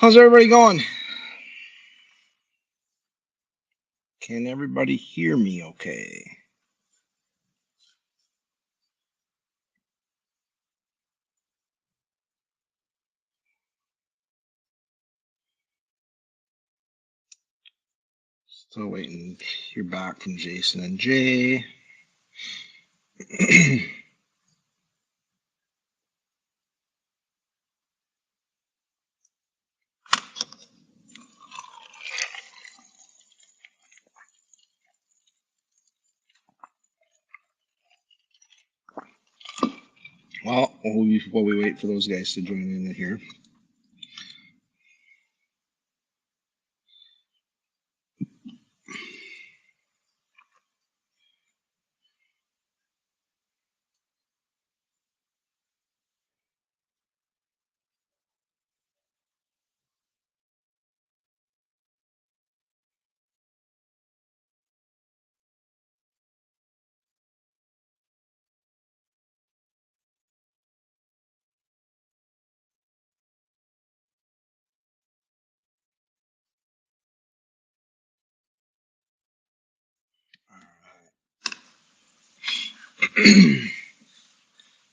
How's everybody going? Can everybody hear me okay? Still waiting to hear back from Jason and Jay. Well, while we wait for those guys to join in here.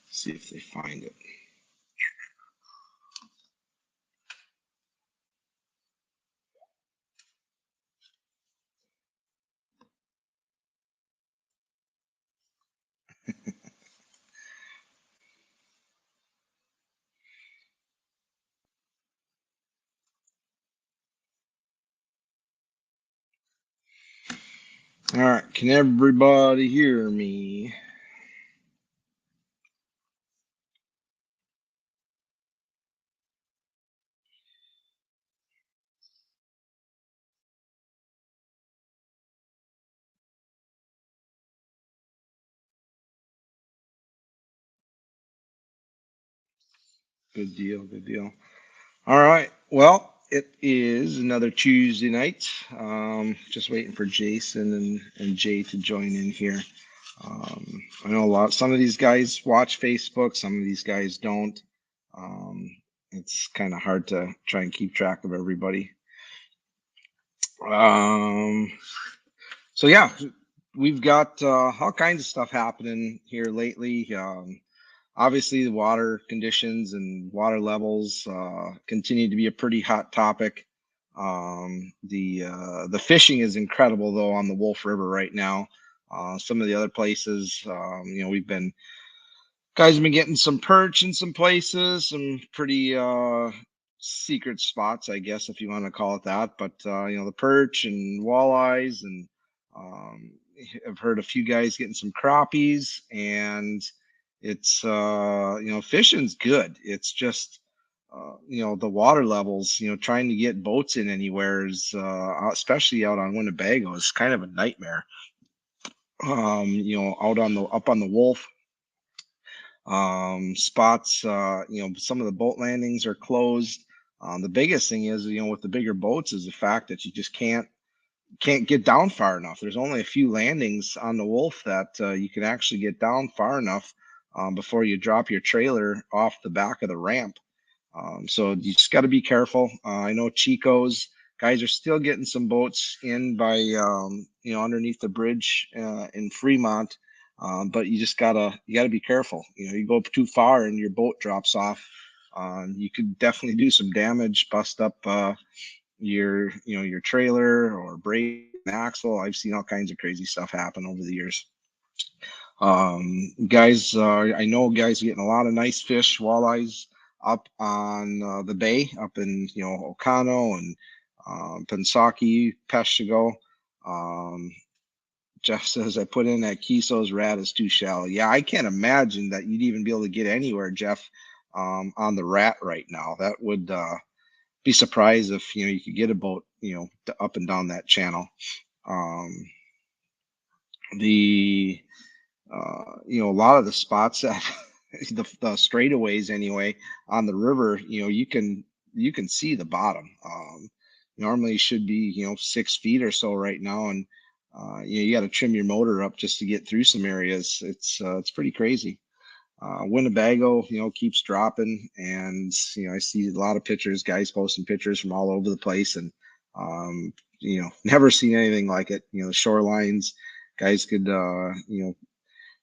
See if they find it. All right, can everybody hear me? Good deal, good deal. All right, well, it is another Tuesday night. Just waiting for Jason and Jay to join in here. I know some of these guys watch Facebook, some of these guys don't. It's kind of hard to try and keep track of everybody. So yeah, we've got all kinds of stuff happening here lately. Obviously, the water conditions and water levels continue to be a pretty hot topic. The fishing is incredible though on the Wolf River right now. Some of the other places, guys have been getting some perch in some places, some pretty secret spots, I guess, if you want to call it that. But the perch and walleyes, and um, I've heard a few guys getting some crappies, and it's fishing's good. It's just the water levels. Trying to get boats in anywhere is, especially out on Winnebago, is kind of a nightmare. Out on the up on the Wolf spots, some of the boat landings are closed. The biggest thing is, with the bigger boats, is the fact that you just can't get down far enough. There's only a few landings on the Wolf that you can actually get down far enough before you drop your trailer off the back of the ramp. So you just got to be careful. I know Chico's guys are still getting some boats in by underneath the bridge in Fremont, but you gotta be careful. You go too far and your boat drops off. You could definitely do some damage, bust up your trailer or break an axle. I've seen all kinds of crazy stuff happen over the years. Guys, I know guys are getting a lot of nice fish, walleyes up on the bay, up in Ocano and Pensaki, Peshtigo. Jeff says, I put in that Kiso's rat is too shallow. Yeah, I can't imagine that you'd even be able to get anywhere, Jeff, on the rat right now. That would be surprised if you could get a boat up and down that channel. A lot of the spots that the straightaways anyway on the river, you can see the bottom. Normally should be 6 feet or so right now, and you got to trim your motor up just to get through some areas. It's pretty crazy. Winnebago, keeps dropping, and I see a lot of pictures, guys posting pictures from all over the place, and never seen anything like it. The shorelines, guys could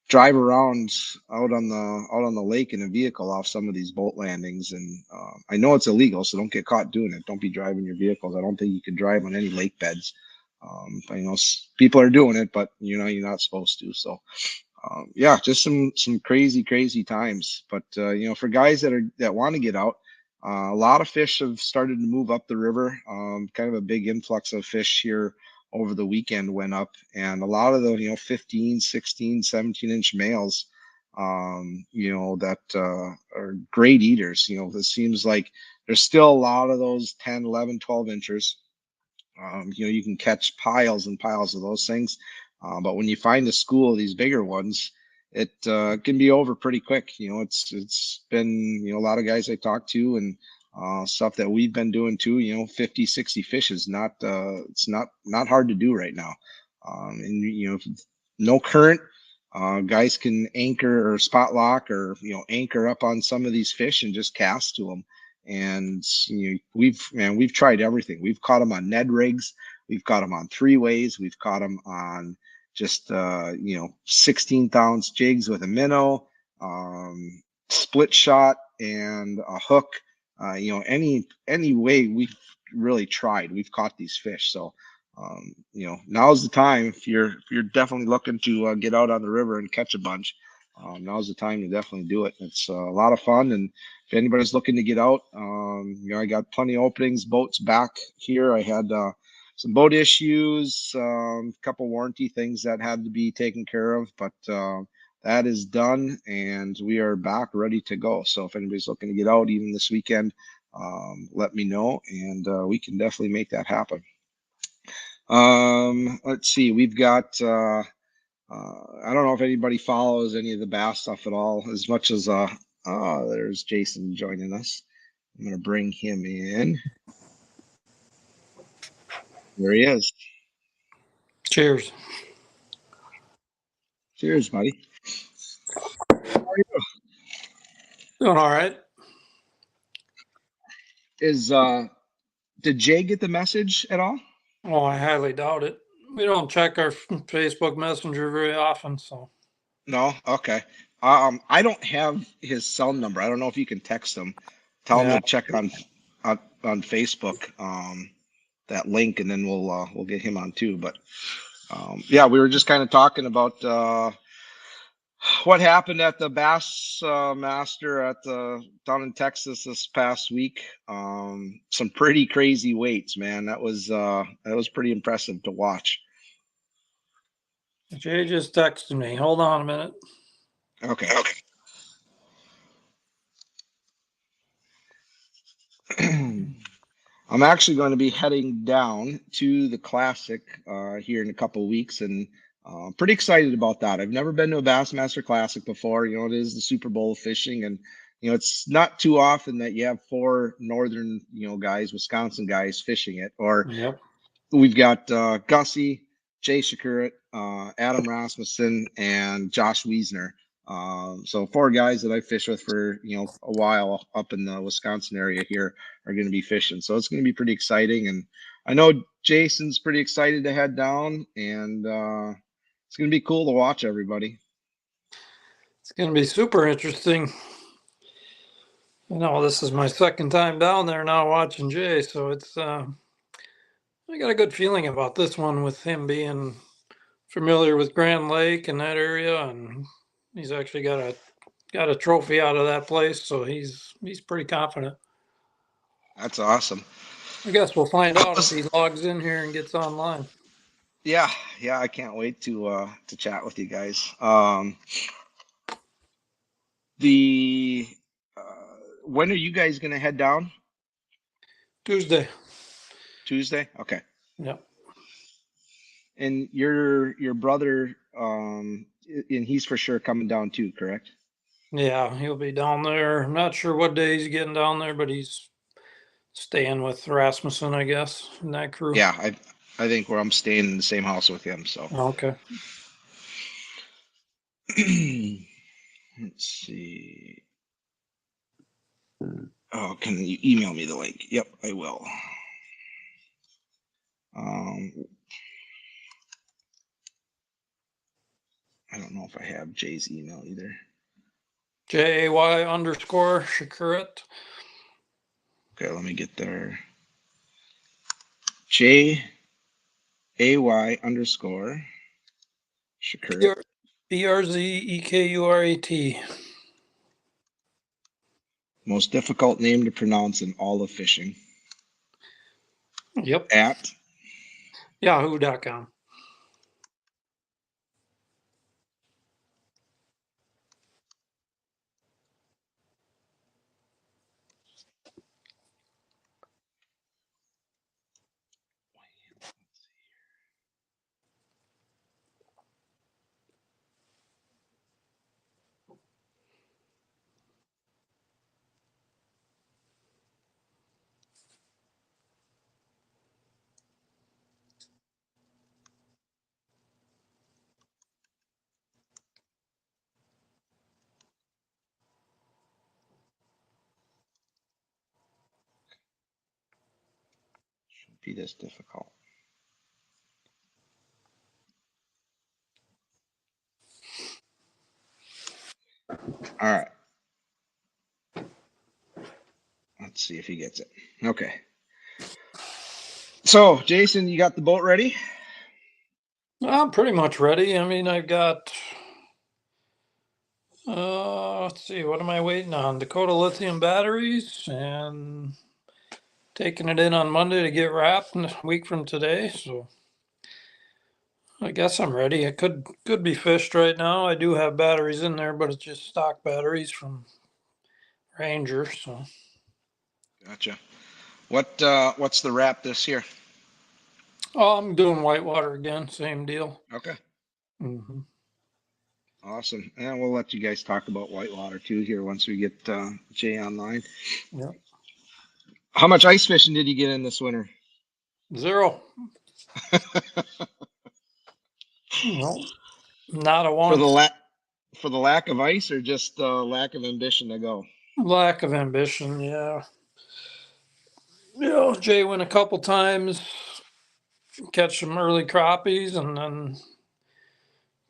drive around out on the lake in a vehicle off some of these boat landings, and I know it's illegal, so don't get caught doing it. Don't be driving your vehicles. I don't think you can drive on any lake beds. I know people are doing it, but you're not supposed to. So yeah, just some crazy times. But for guys that want to get out, a lot of fish have started to move up the river. Kind of a big influx of fish here over the weekend went up, and a lot of the 15, 16, 17-inch males, that are great eaters. It seems like there's still a lot of those 10, 11, 12 inchers. You can catch piles and piles of those things. But when you find a school of these bigger ones, it can be over pretty quick. It's been, a lot of guys I talked to, and stuff that we've been doing too, 50, 60 fish is not, it's not hard to do right now. And, no current, guys can anchor or spot lock or, anchor up on some of these fish and just cast to them. And we've tried everything. We've caught them on Ned rigs. We've caught them on 3-ways. We've caught them on just 16th-ounce jigs with a minnow, split shot, and a hook. Any way we've really tried, we've caught these fish. So now's the time. If you're definitely looking to get out on the river and catch a bunch, now's the time to definitely do it. It's a lot of fun, and if anybody's looking to get out, I got plenty of openings, boats back here. I had some boat issues, a couple warranty things that had to be taken care of, but that is done, and we are back ready to go. So if anybody's looking to get out even this weekend, let me know, and we can definitely make that happen. Let's see, we've got I don't know if anybody follows any of the bass stuff at all as much as there's Jason joining us. I'm gonna bring him in. There he is. Cheers. Cheers, buddy. How are you? Doing all right. Did Jay get the message at all? Oh, I highly doubt it. We don't check our Facebook Messenger very often, so. No? Okay. I don't have his cell number. I don't know if you can text him. Tell him Yeah. to check on Facebook, that link, and then we'll get him on too. But yeah, we were just kind of talking about what happened at the Bassmaster down in Texas this past week. Some pretty crazy weights, man. That was pretty impressive to watch. Jay just texted me. Hold on a minute. Okay. I'm actually going to be heading down to the Classic here in a couple of weeks, and pretty excited about that. I've never been to a Bassmaster Classic before. It is the Super Bowl of fishing, and it's not too often that you have 4 northern guys, Wisconsin guys, fishing it. Or Yep. we've got Gussie, Jay Przekurat, Adam Rasmussen, and Josh Wiesner. So 4 guys that I fished with for a while up in the Wisconsin area here are going to be fishing. So it's going to be pretty exciting, and I know Jason's pretty excited to head down, and it's going to be cool to watch everybody. It's going to be super interesting. This is my second time down there now watching Jay, so it's I got a good feeling about this one with him being familiar with Grand Lake and that area, and he's actually got a trophy out of that place, so he's pretty confident. That's awesome. I guess we'll find out if he logs in here and gets online. Yeah, I can't wait to chat with you guys. The when are you guys gonna head down? Tuesday. Okay. Yep. And your brother, and he's for sure coming down too, correct? Yeah, he'll be down there. I'm not sure what day he's getting down there, but he's staying with Rasmussen, I guess, in that crew. Yeah, I think I'm staying in the same house with him. So Okay. Let's see. Oh, can you email me the link? Yep, I will. I don't know if I have Jay's email either. JAY_Przekurat. Okay, let me get there. JAY_Przekurat. BRZEKURAT. Most difficult name to pronounce in all of fishing. Yep. At Yahoo.com. shouldn't be this difficult. All right. Let's see if he gets it. Okay. So, Jason, you got the boat ready? I'm pretty much ready. I mean, I've got, let's see, what am I waiting on? Dakota lithium batteries, and taking it in on Monday to get wrapped a week from today. So I guess I'm ready. It could be fished right now. I do have batteries in there, but it's just stock batteries from Ranger. So Gotcha. What's the wrap this year? I'm doing whitewater again. Same deal. Okay. Mm-hmm. Awesome. And we'll let you guys talk about whitewater too here once we get Jay online. Yep. How much ice fishing did you get in this winter? 0. No, not a For the once. for the lack of ice or just lack of ambition to go? Lack of ambition. Yeah. Jay went a couple times, catch some early crappies, and then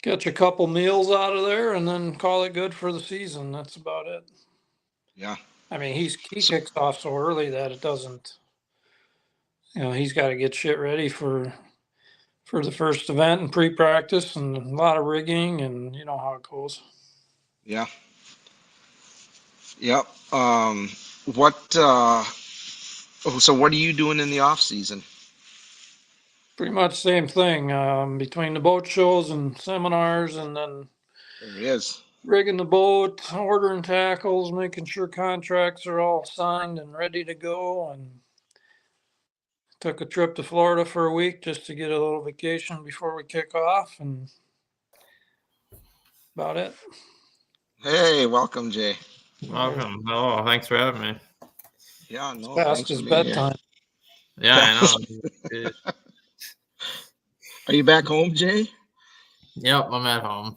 catch a couple meals out of there, and then call it good for the season. That's about it. Yeah. I mean, he So, kicks off so early that it doesn't. He's got to get shit ready for the first event and pre-practice and a lot of rigging, and you know how it goes. yeah. Yep. What so what are you doing in the off season? Pretty much same thing, between the boat shows and seminars, and then There it is. rigging the boat, ordering tackles, making sure contracts are all signed and ready to go, and took a trip to Florida for a week just to get a little vacation before we kick off, and about it. Hey, welcome, Jay. Welcome. Oh, thanks for having me. Yeah, It's no, past thanks for his being here. bedtime. Yeah, I know. Are you back home, Jay? Yep, I'm at home.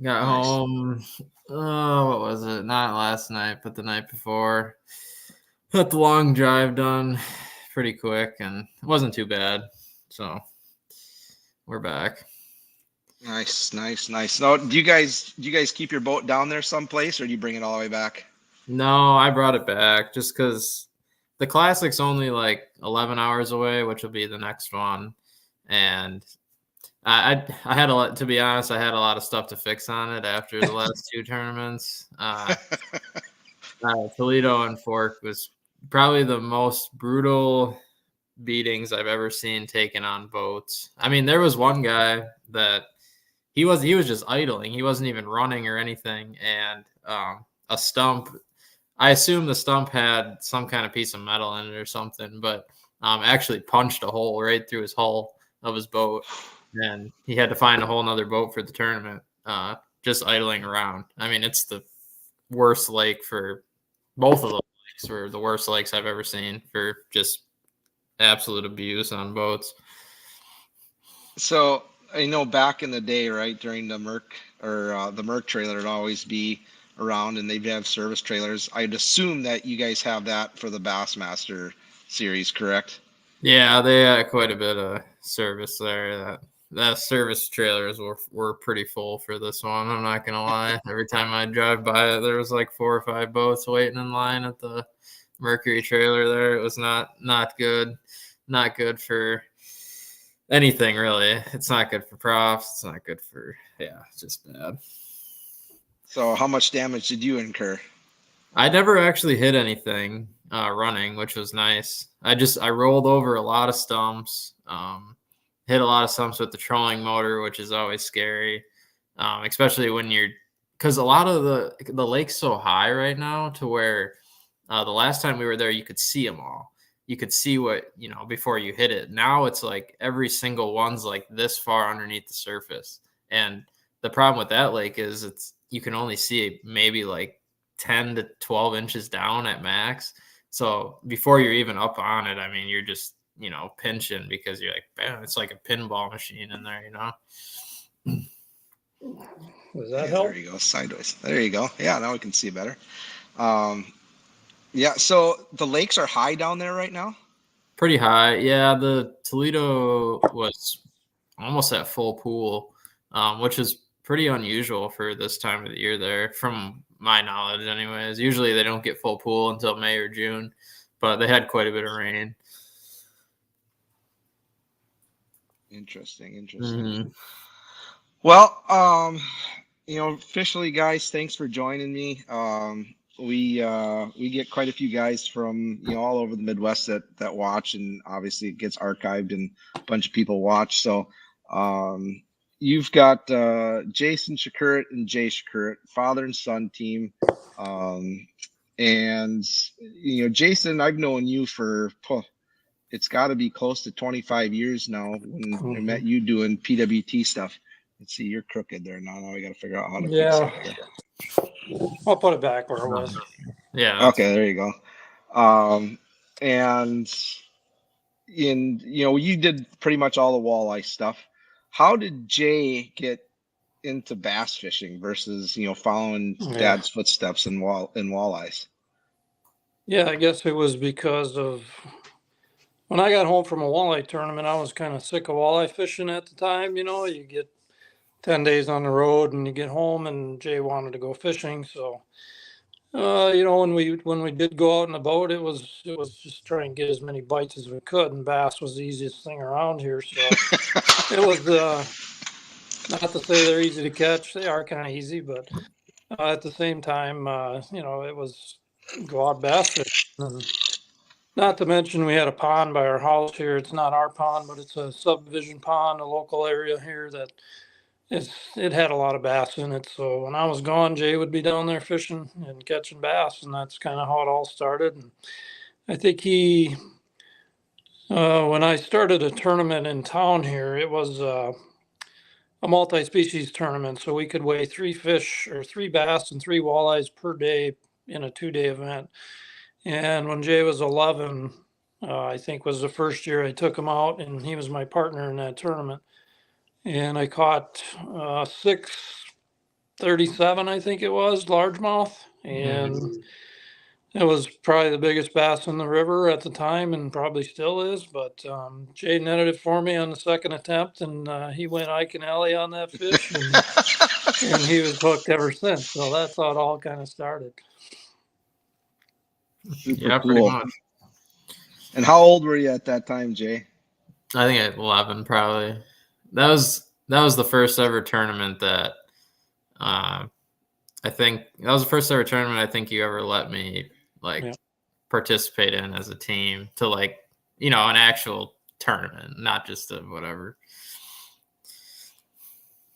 Got Nice. home. Oh, what was it? Not last night, but the night before. Got the long drive done pretty quick, and it wasn't too bad. So we're back. Nice. Now, do you guys keep your boat down there someplace, or do you bring it all the way back? No, I brought it back just because the Classic's only like 11 hours away, which will be the next one. And I had a lot, to be honest, I had a lot of stuff to fix on it after the last 2 tournaments. Toledo and Fork was probably the most brutal beatings I've ever seen taken on boats. I mean, there was one guy that he was just idling. He wasn't even running or anything. And a stump, I assume the stump had some kind of piece of metal in it or something, but actually punched a hole right through his hull of his boat. And he had to find a whole nother boat for the tournament, just idling around. I mean, it's the worst lake for both of those lakes were the worst lakes I've ever seen for just absolute abuse on boats. So I know back in the day, right, during the Merc trailer would always be around, and they'd have service trailers. I'd assume that you guys have that for the Bassmaster series, correct? Yeah, they had quite a bit of service there. That service trailers were pretty full for this one. I'm not gonna lie. Every time I drive by it, there was like 4 or 5 boats waiting in line at the Mercury trailer there. It was not good. Not good for anything really. It's not good for profs. It's not good for it's just bad. So how much damage did you incur? I never actually hit anything running, which was nice. I rolled over a lot of stumps, hit a lot of stumps with the trolling motor, which is always scary, especially when because a lot of the lake's so high right now to where the last time we were there, you could see them all. You could see what, before you hit it. Now it's like every single one's like this far underneath the surface. And the problem with that lake is you can only see maybe like 10 to 12 inches down at max. So before you're even up on it, I mean, you're just, pinching because you're like, man, it's like a pinball machine in there, Does that help? There you go, sideways. There you go. Yeah, now we can see better. Yeah, so the lakes are high down there right now? Pretty high. Yeah, the Toledo was almost at full pool, which is pretty unusual for this time of the year there, from my knowledge anyways. Usually they don't get full pool until May or June, but they had quite a bit of rain. Interesting. Mm-hmm. Well, officially, guys, thanks for joining me. We get quite a few guys from all over the Midwest that watch, and obviously it gets archived and a bunch of people watch. So you've got Jason Przekurat and Jay Przekurat, father and son team, and Jason, I've known you for it's got to be close to 25 years now when I met you doing PWT stuff. Let's see, you're crooked there now. Now we got to figure out how to fix it here. I'll put it back where it was. Yeah. Okay, there you go. And you did pretty much all the walleye stuff. How did Jay get into bass fishing versus following Dad's footsteps in walleyes? Yeah, I guess it was because of when I got home from a walleye tournament, I was kind of sick of walleye fishing at the time. You get 10 days on the road and you get home, and Jay wanted to go fishing. So, when we did go out in the boat, it was just trying to get as many bites as we could, and bass was the easiest thing around here. So it was, not to say they're easy to catch. They are kind of easy, but at the same time, it was go out bass fishing. And not to mention we had a pond by our house here. It's not our pond, but it's a subdivision pond, a local area here that it had a lot of bass in it. So when I was gone, Jay would be down there fishing and catching bass, and that's kind of how it all started. And I think when I started a tournament in town here, it was a multi-species tournament, so we could weigh 3 fish or 3 bass and 3 walleyes per day in a 2-day event. And when Jay was 11, I think was the first year I took him out, and he was my partner in that tournament. And I caught 637, I think it was, largemouth. And it was probably the biggest bass in the river at the time, and probably still is. But Jay netted it for me on the second attempt, and he went Ike and Ellie on that fish, and he was hooked ever since. So that's how it all kind of started. Super cool. Pretty much. And how old were you at that time, Jay? I think at 11 probably. That was the first ever tournament that I think you ever let me participate in as a team to an actual tournament, not just a whatever.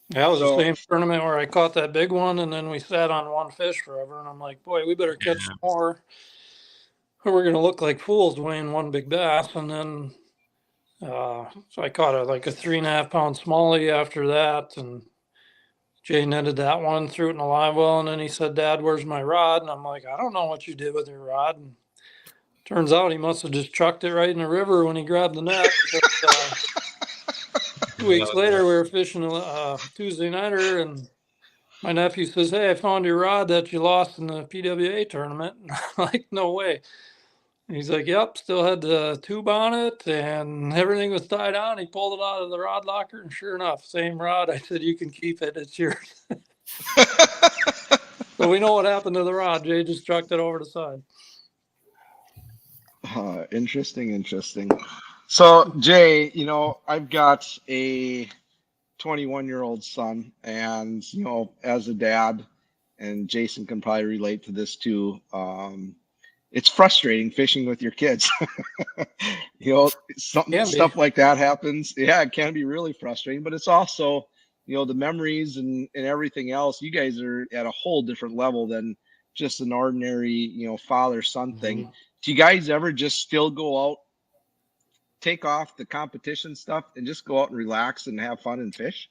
Yeah, it was the same tournament where I caught that big one, and then we sat on one fish forever, and I'm like, boy, we better catch some more, or we're gonna look like fools weighing one big bass. And then so I caught a 3.5 pound smallie after that, and Jay netted that one, threw it in a live well, and then he said, "Dad, where's my rod?" And I'm like, "I don't know what you did with your rod." And turns out he must have just chucked it right in the river when he grabbed the net. But, 2 weeks later, we were fishing a Tuesday nighter, and my nephew says, "Hey, I found your rod that you lost in the PWA tournament." I'm like, no way. And he's like, "Yep, still had the tube on it and everything was tied on." He pulled it out of the rod locker, and sure enough, same rod. I said, "You can keep it. It's yours." So we know what happened to the rod. Jay just trucked it over the side. Interesting. So, Jay, I've got a 21-year-old son, and as a dad, and Jason can probably relate to this too. It's frustrating fishing with your kids. Stuff like that happens. Yeah, it can be really frustrating, but it's also, the memories and everything else. You guys are at a whole different level than just an ordinary, father-son thing. Do you guys ever just still go out, take off the competition stuff, and just go out and relax and have fun and fish?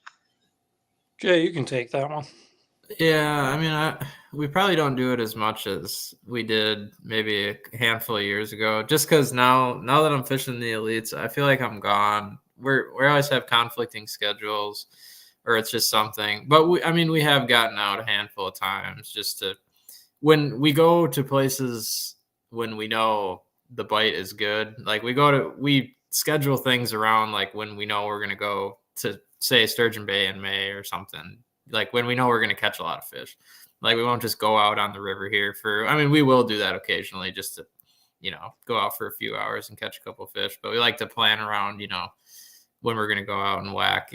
Jay, you can take that one. Yeah, I mean, we probably don't do it as much as we did maybe a handful of years ago. Just because now that I'm fishing the elites, I feel like I'm gone. We always have conflicting schedules, or it's just something. But we have gotten out a handful of times just to when we go to places when we know the bite is good. Like we schedule things around like when we know we're gonna go to say Sturgeon Bay in May or something. Like when we know we're going to catch a lot of fish. Like we won't just go out on the river here we will do that occasionally just to, go out for a few hours and catch a couple of fish. But we like to plan around, when we're going to go out and whack,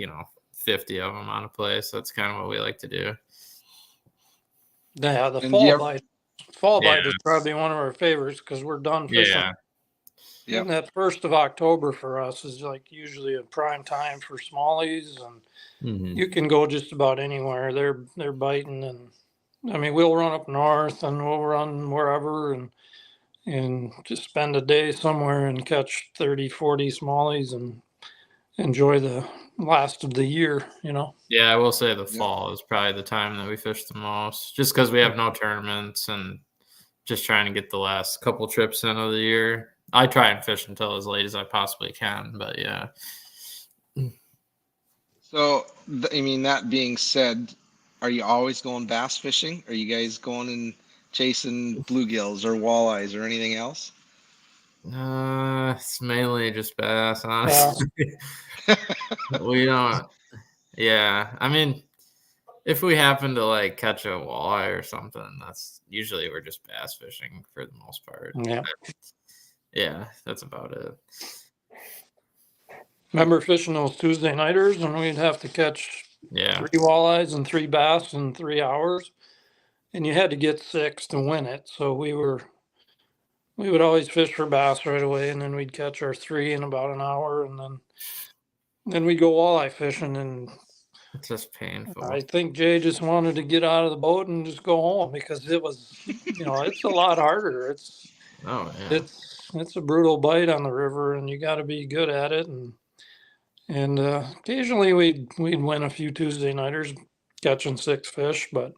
50 of them on a place. That's kind of what we like to do. Yeah, the fall bite is probably one of our favorites because we're done fishing. Yeah. And that 1st of October for us is like usually a prime time for smallies, and you can go just about anywhere. They're biting, and we'll run up north and we'll run wherever and just spend a day somewhere and catch 30, 40 smallies and enjoy the last of the year, Yeah, I will say the fall is probably the time that we fish the most, just because we have no tournaments and just trying to get the last couple trips in of the year. I try and fish until as late as I possibly can, but yeah. So, that being said, are you always going bass fishing? Are you guys going and chasing bluegills or walleyes or anything else? It's mainly just bass, honestly. We don't. Yeah, if we happen to catch a walleye or something, that's usually we're just bass fishing for the most part. Yeah. Yeah, that's about it. Remember fishing those Tuesday nighters and we'd have to catch 3 walleyes and 3 bass in 3 hours, and you had to get 6 to win it. So we would always fish for bass right away, and then we'd catch our 3 in about an hour, and then we'd go walleye fishing. And it's just painful. I think Jay just wanted to get out of the boat and just go home because it was, it's a lot harder. It's a brutal bite on the river, and you got to be good at it. And occasionally we'd win a few Tuesday nighters catching 6 fish, but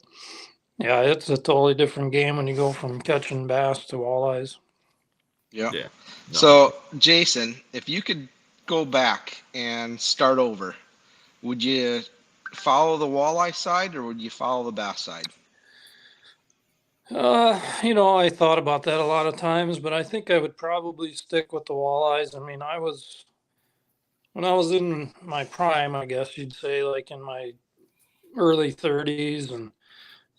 yeah, it's a totally different game when you go from catching bass to walleyes. Yeah. No. So, Jason, if you could go back and start over, would you follow the walleye side or would you follow the bass side? I thought about that a lot of times, but I think I would probably stick with the walleyes. When I was in my prime, I guess you'd say, like in my early 30s, and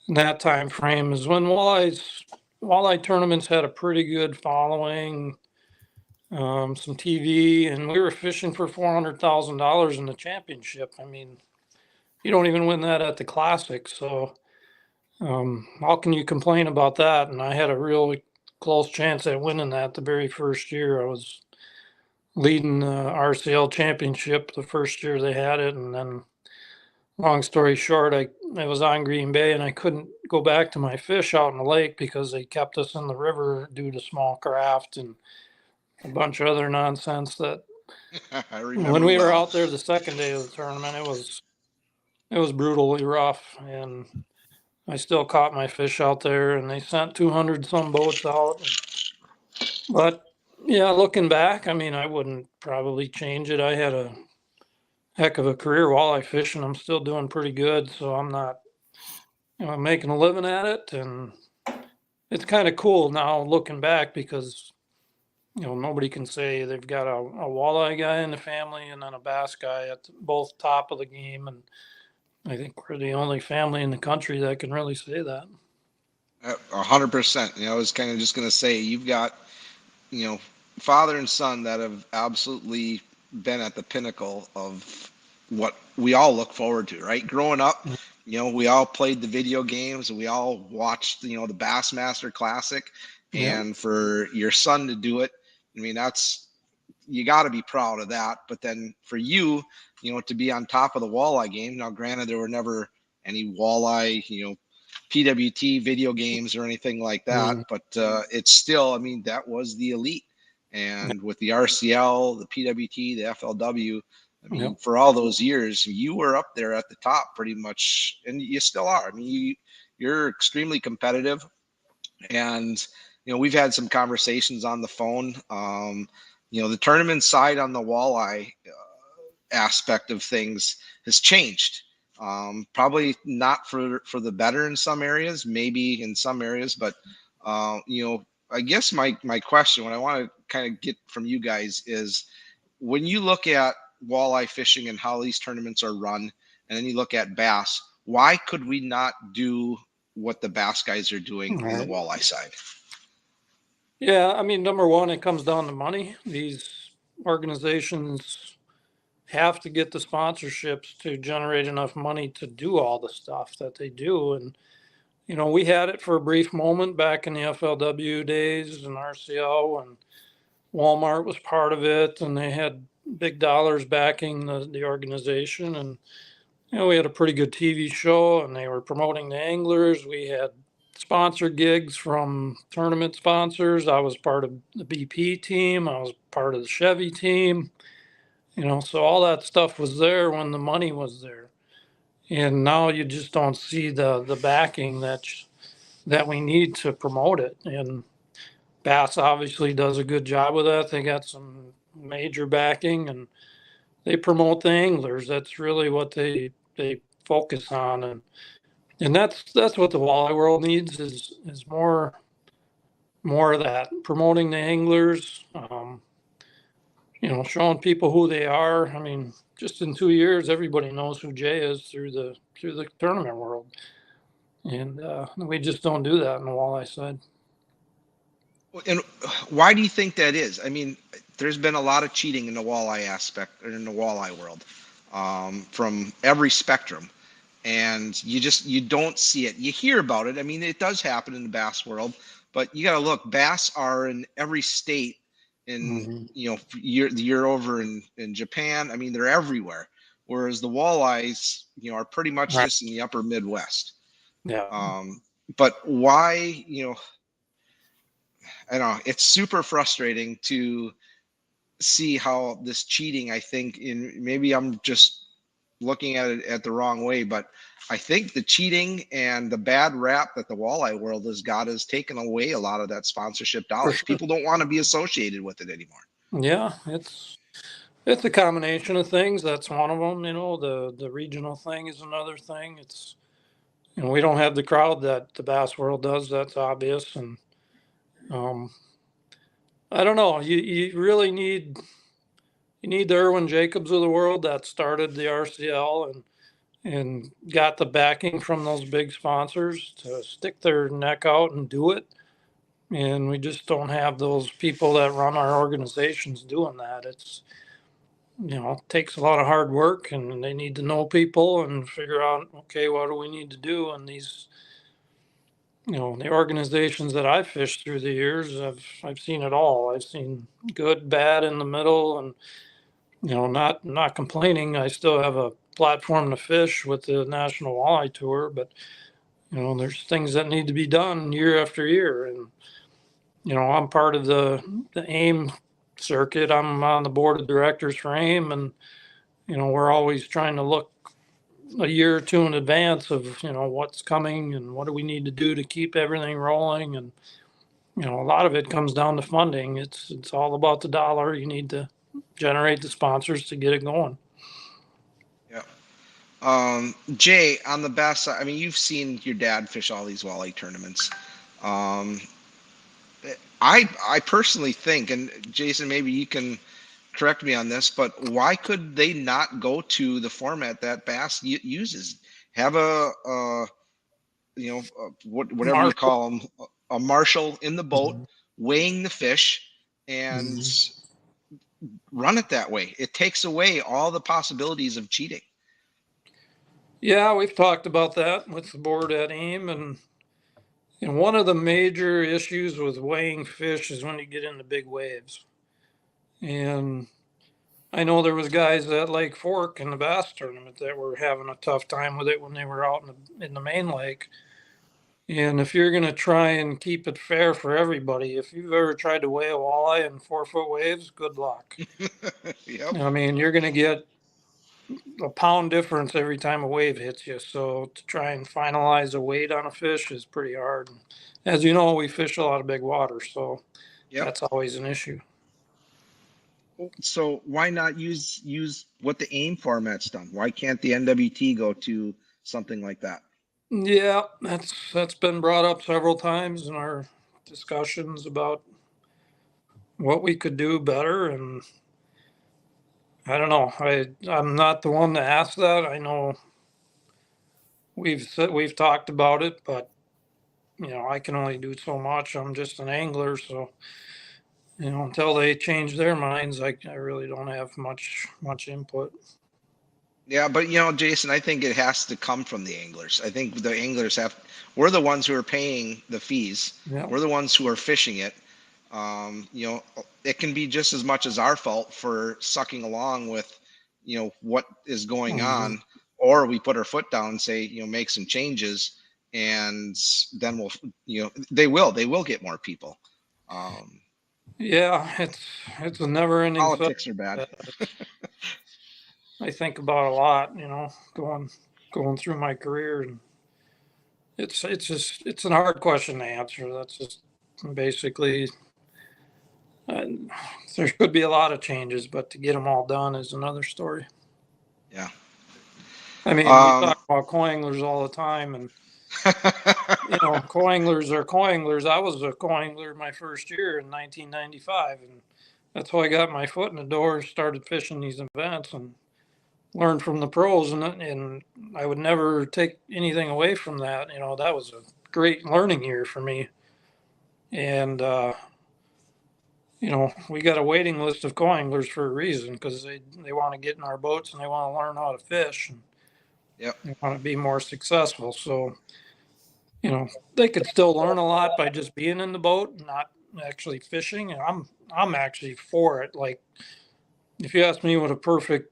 that time frame is when walleye tournaments had a pretty good following, some TV, and we were fishing for $400,000 in the championship. You don't even win that at the Classic, so how can you complain about that? And I had a really close chance at winning that the very first year. I was leading the RCL championship the first year they had it, and then long story short, I was on Green Bay and I couldn't go back to my fish out in the lake because they kept us in the river due to small craft and a bunch of other nonsense that when we were out there the second day of the tournament, it was brutally rough, and I still caught my fish out there, and they sent 200 some boats out. But yeah, looking back, I wouldn't probably change it. I had heck of a career walleye fishing. I'm still doing pretty good, so I'm not, making a living at it. And it's kind of cool now looking back because, nobody can say they've got a walleye guy in the family and then a bass guy at both top of the game. And I think we're the only family in the country that can really say that. 100%. I was kind of just going to say, you've got, father and son that have absolutely been at the pinnacle of what we all look forward to, right? Growing up, we all played the video games, and we all watched, the Bassmaster Classic. Yeah. And for your son to do it, I mean, you got to be proud of that. But then for you, to be on top of the walleye game. Now, granted, there were never any walleye, PWT video games or anything like that, but it's still, I mean, that was the elite. And with the RCL, the PWT, the FLW, I mean, for all those years, you were up there at the top pretty much, and you still are. I mean, you're extremely competitive. And, we've had some conversations on the phone. The tournament side on the walleye aspect of things has changed. Probably not for the better in some areas, maybe in some areas, but I guess my question, what I want to kind of get from you guys is, when you look at walleye fishing and how these tournaments are run, and then you look at bass, why could we not do what the bass guys are doing on the walleye side? Yeah, I mean, number one, it comes down to money. These organizations have to get the sponsorships to generate enough money to do all the stuff that they do. And, we had it for a brief moment back in the FLW days and RCO, and Walmart was part of it, and they had big dollars backing the organization. And, we had a pretty good TV show, and they were promoting the anglers. We had sponsor gigs from tournament sponsors. I was part of the BP team. I was part of the Chevy team. So all that stuff was there when the money was there. And now you just don't see the backing that we need to promote it. And Bass obviously does a good job with that. They got some major backing, and they promote the anglers. That's really what they focus on. And that's what the walleye world needs is more of that, promoting the anglers, showing people who they are. I mean, just in 2 years, everybody knows who Jay is through the tournament world, and we just don't do that on the walleye side. And why do you think that is? I mean, there's been a lot of cheating in the walleye aspect, or in the walleye world, from every spectrum, and you don't see it. You hear about it. I mean, it does happen in the bass world, but you got to look. Bass are in every state. You're over in Japan. I mean, they're everywhere. Whereas the walleyes, are pretty much just in the upper Midwest. Yeah. But why, I don't know, it's super frustrating to see how this cheating, I think, maybe I'm just looking at it at the wrong way, but I think the cheating and the bad rap that the walleye world has got has taken away a lot of that sponsorship dollars. Sure. People don't want to be associated with it anymore. Yeah, it's a combination of things. That's one of them. The regional thing is another thing. It's we don't have the crowd that the bass world does. That's obvious. And I don't know. You really need the Irwin Jacobs of the world that started the RCL and got the backing from those big sponsors to stick their neck out and do it. And we just don't have those people that run our organizations doing that. It's, it takes a lot of hard work, and they need to know people and figure out, okay, what do we need to do? And these, the organizations that I've fished through the years, I've seen it all. I've seen good, bad, in the middle, and not complaining. I still have a platform to fish with the National Walleye Tour, but there's things that need to be done year after year. And I'm part of the AIM circuit. I'm on the board of directors for AIM, and we're always trying to look a year or two in advance of what's coming and what do we need to do to keep everything rolling. And a lot of it comes down to funding. It's all about the dollar. You need to generate the sponsors to get it going. Jay, on the bass, I mean, you've seen your dad fish all these walleye tournaments. Um, I personally think, and Jason, maybe you can correct me on this, but why could they not go to the format that Bass uses? Have whatever you Marshall. call them, a marshal in the boat weighing the fish and run it that way. It takes away all the possibilities of cheating. Yeah, we've talked about that with the board at AIM, and one of the major issues with weighing fish is when you get into big waves. And I know there was guys at Lake Fork in the bass tournament that were having a tough time with it when they were out in the main lake. And if you're going to try and keep it fair for everybody, if you've ever tried to weigh a walleye in 4-foot waves, good luck. Yep. I mean, you're going to get a pound difference every time a wave hits you. So to try and finalize a weight on a fish is pretty hard. As you know, we fish a lot of big water, so Yep. that's always an issue. So why not use what the AIM format's done? Why can't the NWT go to something like that? Yeah, that's been brought up several times in our discussions about what we could do better, and I don't know. I'm not the one to ask that. I know we've talked about it, but I can only do so much. I'm just an angler, so until they change their minds, I really don't have much input. Yeah, but Jason, I think it has to come from the anglers. I think the anglers we're the ones who are paying the fees. Yeah. We're the ones who are fishing it. It can be just as much as our fault for sucking along with, what is going on, or we put our foot down and say, make some changes, and then they will get more people. Yeah, it's a never-ending Politics are bad. I think about a lot, going through my career, and it's a hard question to answer. That's just basically, there could be a lot of changes, but to get them all done is another story. Yeah. I mean, we talk about co-anglers all the time, and co-anglers are co-anglers. I was a co-angler my first year in 1995, and that's how I got my foot in the door, started fishing these events, and learned from the pros, and I would never take anything away from that. That was a great learning year for me. And, we got a waiting list of co-anglers for a reason, because they want to get in our boats and they want to learn how to fish. And Yep. they want to be more successful. So, they could still learn a lot by just being in the boat and not actually fishing. And I'm actually for it. Like, if you ask me what a perfect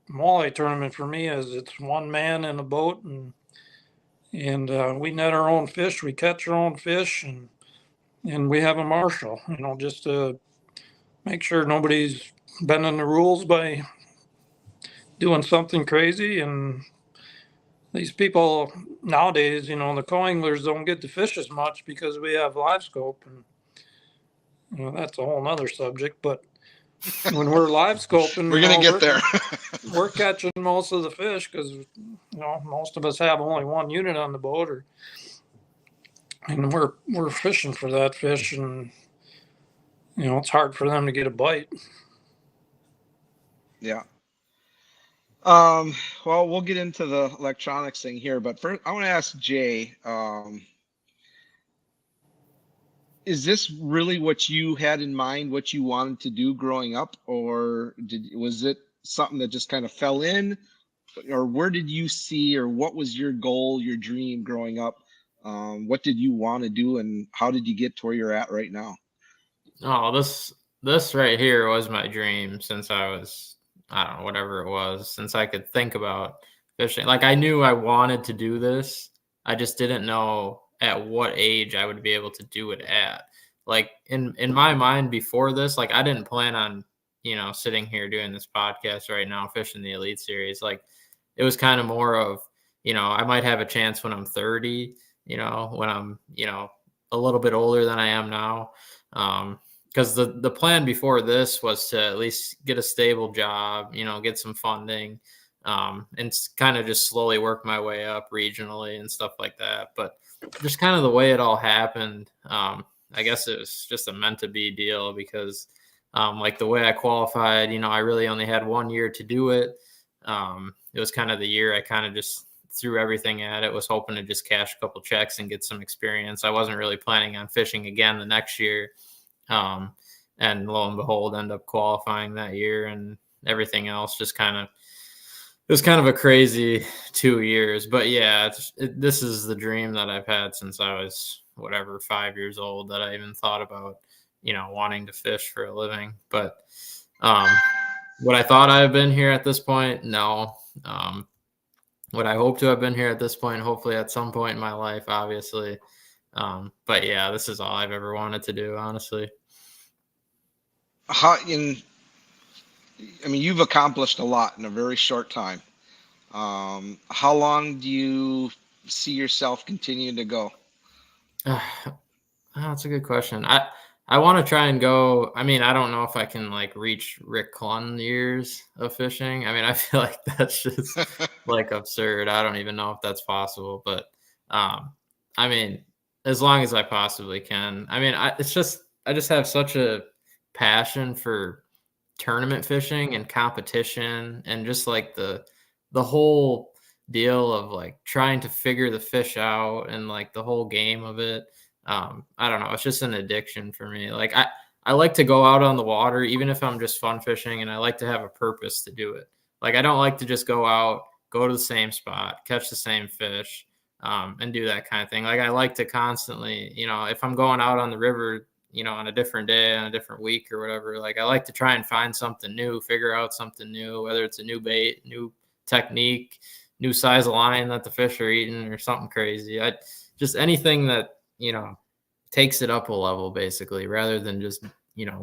walleye tournament for me is, it's one man in a boat, and we net our own fish, we catch our own fish, and we have a marshal, just to make sure nobody's bending the rules by doing something crazy. And these people nowadays, the co-anglers don't get to fish as much because we have live scope, and that's a whole nother subject. But when we're live scoping, we're gonna get there. We're catching most of the fish because most of us have only one unit on the boat, and we're fishing for that fish, and it's hard for them to get a bite. Yeah. Well, we'll get into the electronics thing here, but first I want to ask Jay, is this really what you had in mind, what you wanted to do growing up, or was it something that just kind of fell in, or where did you see, or what was your goal, your dream growing up? What did you want to do, and how did you get to where you're at right now? Oh, this right here was my dream since I was, I don't know, whatever it was, since I could think about fishing. Like, I knew I wanted to do this. I just didn't know at what age I would be able to do it at. Like, in my mind before this, like, I didn't plan on, sitting here doing this podcast right now, fishing the Elite Series. Like, it was kind of more of, I might have a chance when I'm 30, when I'm, a little bit older than I am now. Because the plan before this was to at least get a stable job, get some funding, and kind of just slowly work my way up regionally and stuff like that. But just kind of the way it all happened, I guess it was just a meant to be deal because like the way I qualified, I really only had 1 year to do it. It was kind of the year I kind of just threw everything at it, was hoping to just cash a couple checks and get some experience. I wasn't really planning on fishing again the next year. And lo and behold, end up qualifying that year, and everything else just it was kind of a crazy 2 years. But yeah, this is the dream that I've had since I was 5 years old, that I even thought about, wanting to fish for a living. But would I thought I have been here at this point? No. Would I hope to have been here at this point? Hopefully at some point in my life, obviously. But yeah, this is all I've ever wanted to do, honestly. You've accomplished a lot in a very short time. How long do you see yourself continuing to go? That's a good question. I want to try and go. I don't know if I can reach Rick Clunn years of fishing. I feel like that's just absurd. I don't even know if that's possible, but as long as I possibly can. I just have such a passion for tournament fishing and competition, and just the whole deal of trying to figure the fish out, and the whole game of it. I don't know. It's just an addiction for me. I like to go out on the water, even if I'm just fun fishing, and I like to have a purpose to do it. I don't like to just go out, go to the same spot, catch the same fish, and do that kind of thing. I like to constantly, if I'm going out on the river, on a different day, on a different week or whatever, I like to try and find something new, figure out something new, whether it's a new bait, new technique, new size of line that the fish are eating, or something crazy. Just anything that, takes it up a level, basically, rather than just,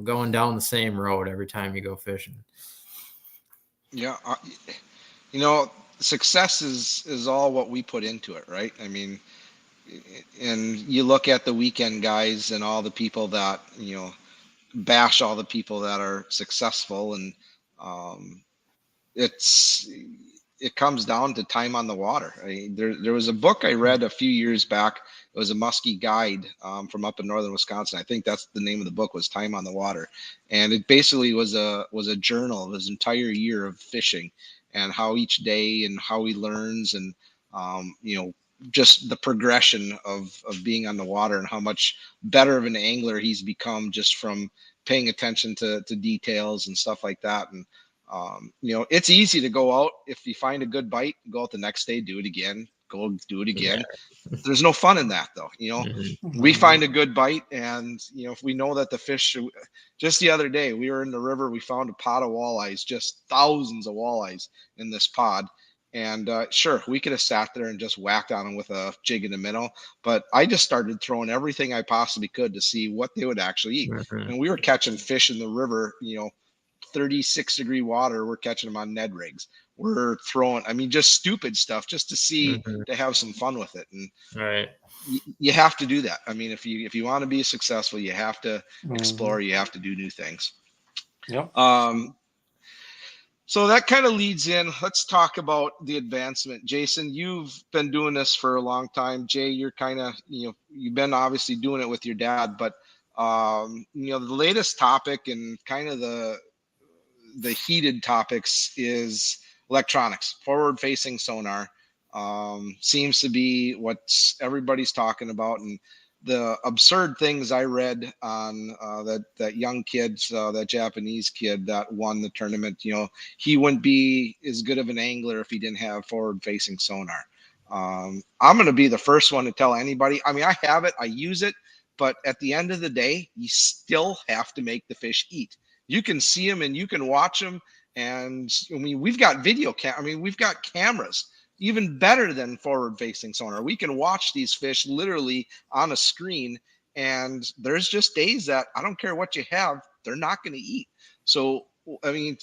going down the same road every time you go fishing. Yeah. Success is all what we put into it, right? And you look at the weekend guys and all the people that, bash all the people that are successful, and it comes down to time on the water. There was a book I read a few years back. It was a muskie guide from up in northern Wisconsin. I think that's the name of the book, was Time on the Water. And it basically was a journal of his entire year of fishing, and how each day and how he learns, and just the progression of being on the water, and how much better of an angler he's become just from paying attention to details and stuff like that. And it's easy to go out. If you find a good bite, go out the next day, do it again, go do it again. Yeah. There's no fun in that, though. We find a good bite, and if we know that the fish, just the other day we were in the river, we found a pod of walleyes, just thousands of walleyes in this pod. And sure, we could have sat there and just whacked on them with a jig and a minnow, but I just started throwing everything I possibly could to see what they would actually eat. And we were catching fish in the river, 36-degree water. We're catching them on Ned rigs. We're throwing, just stupid stuff just to see, to have some fun with it. And right, you have to do that. If you want to be successful, you have to explore. You have to do new things. Yep. So that kind of leads in. Let's talk about the advancement. Jason, you've been doing this for a long time. Jay, you're kind of, you've been obviously doing it with your dad, but the latest topic, and kind of the heated topics, is electronics. Forward-facing sonar seems to be what everybody's talking about. And the absurd things I read on that young kid, that Japanese kid that won the tournament, he wouldn't be as good of an angler if he didn't have forward-facing sonar. I'm going to be the first one to tell anybody. I have it, I use it, but at the end of the day, you still have to make the fish eat. You can see them and you can watch them. And we've got we've got cameras, even better than forward-facing sonar. We can watch these fish literally on a screen, and there's just days that I don't care what you have, they're not going to eat. So, I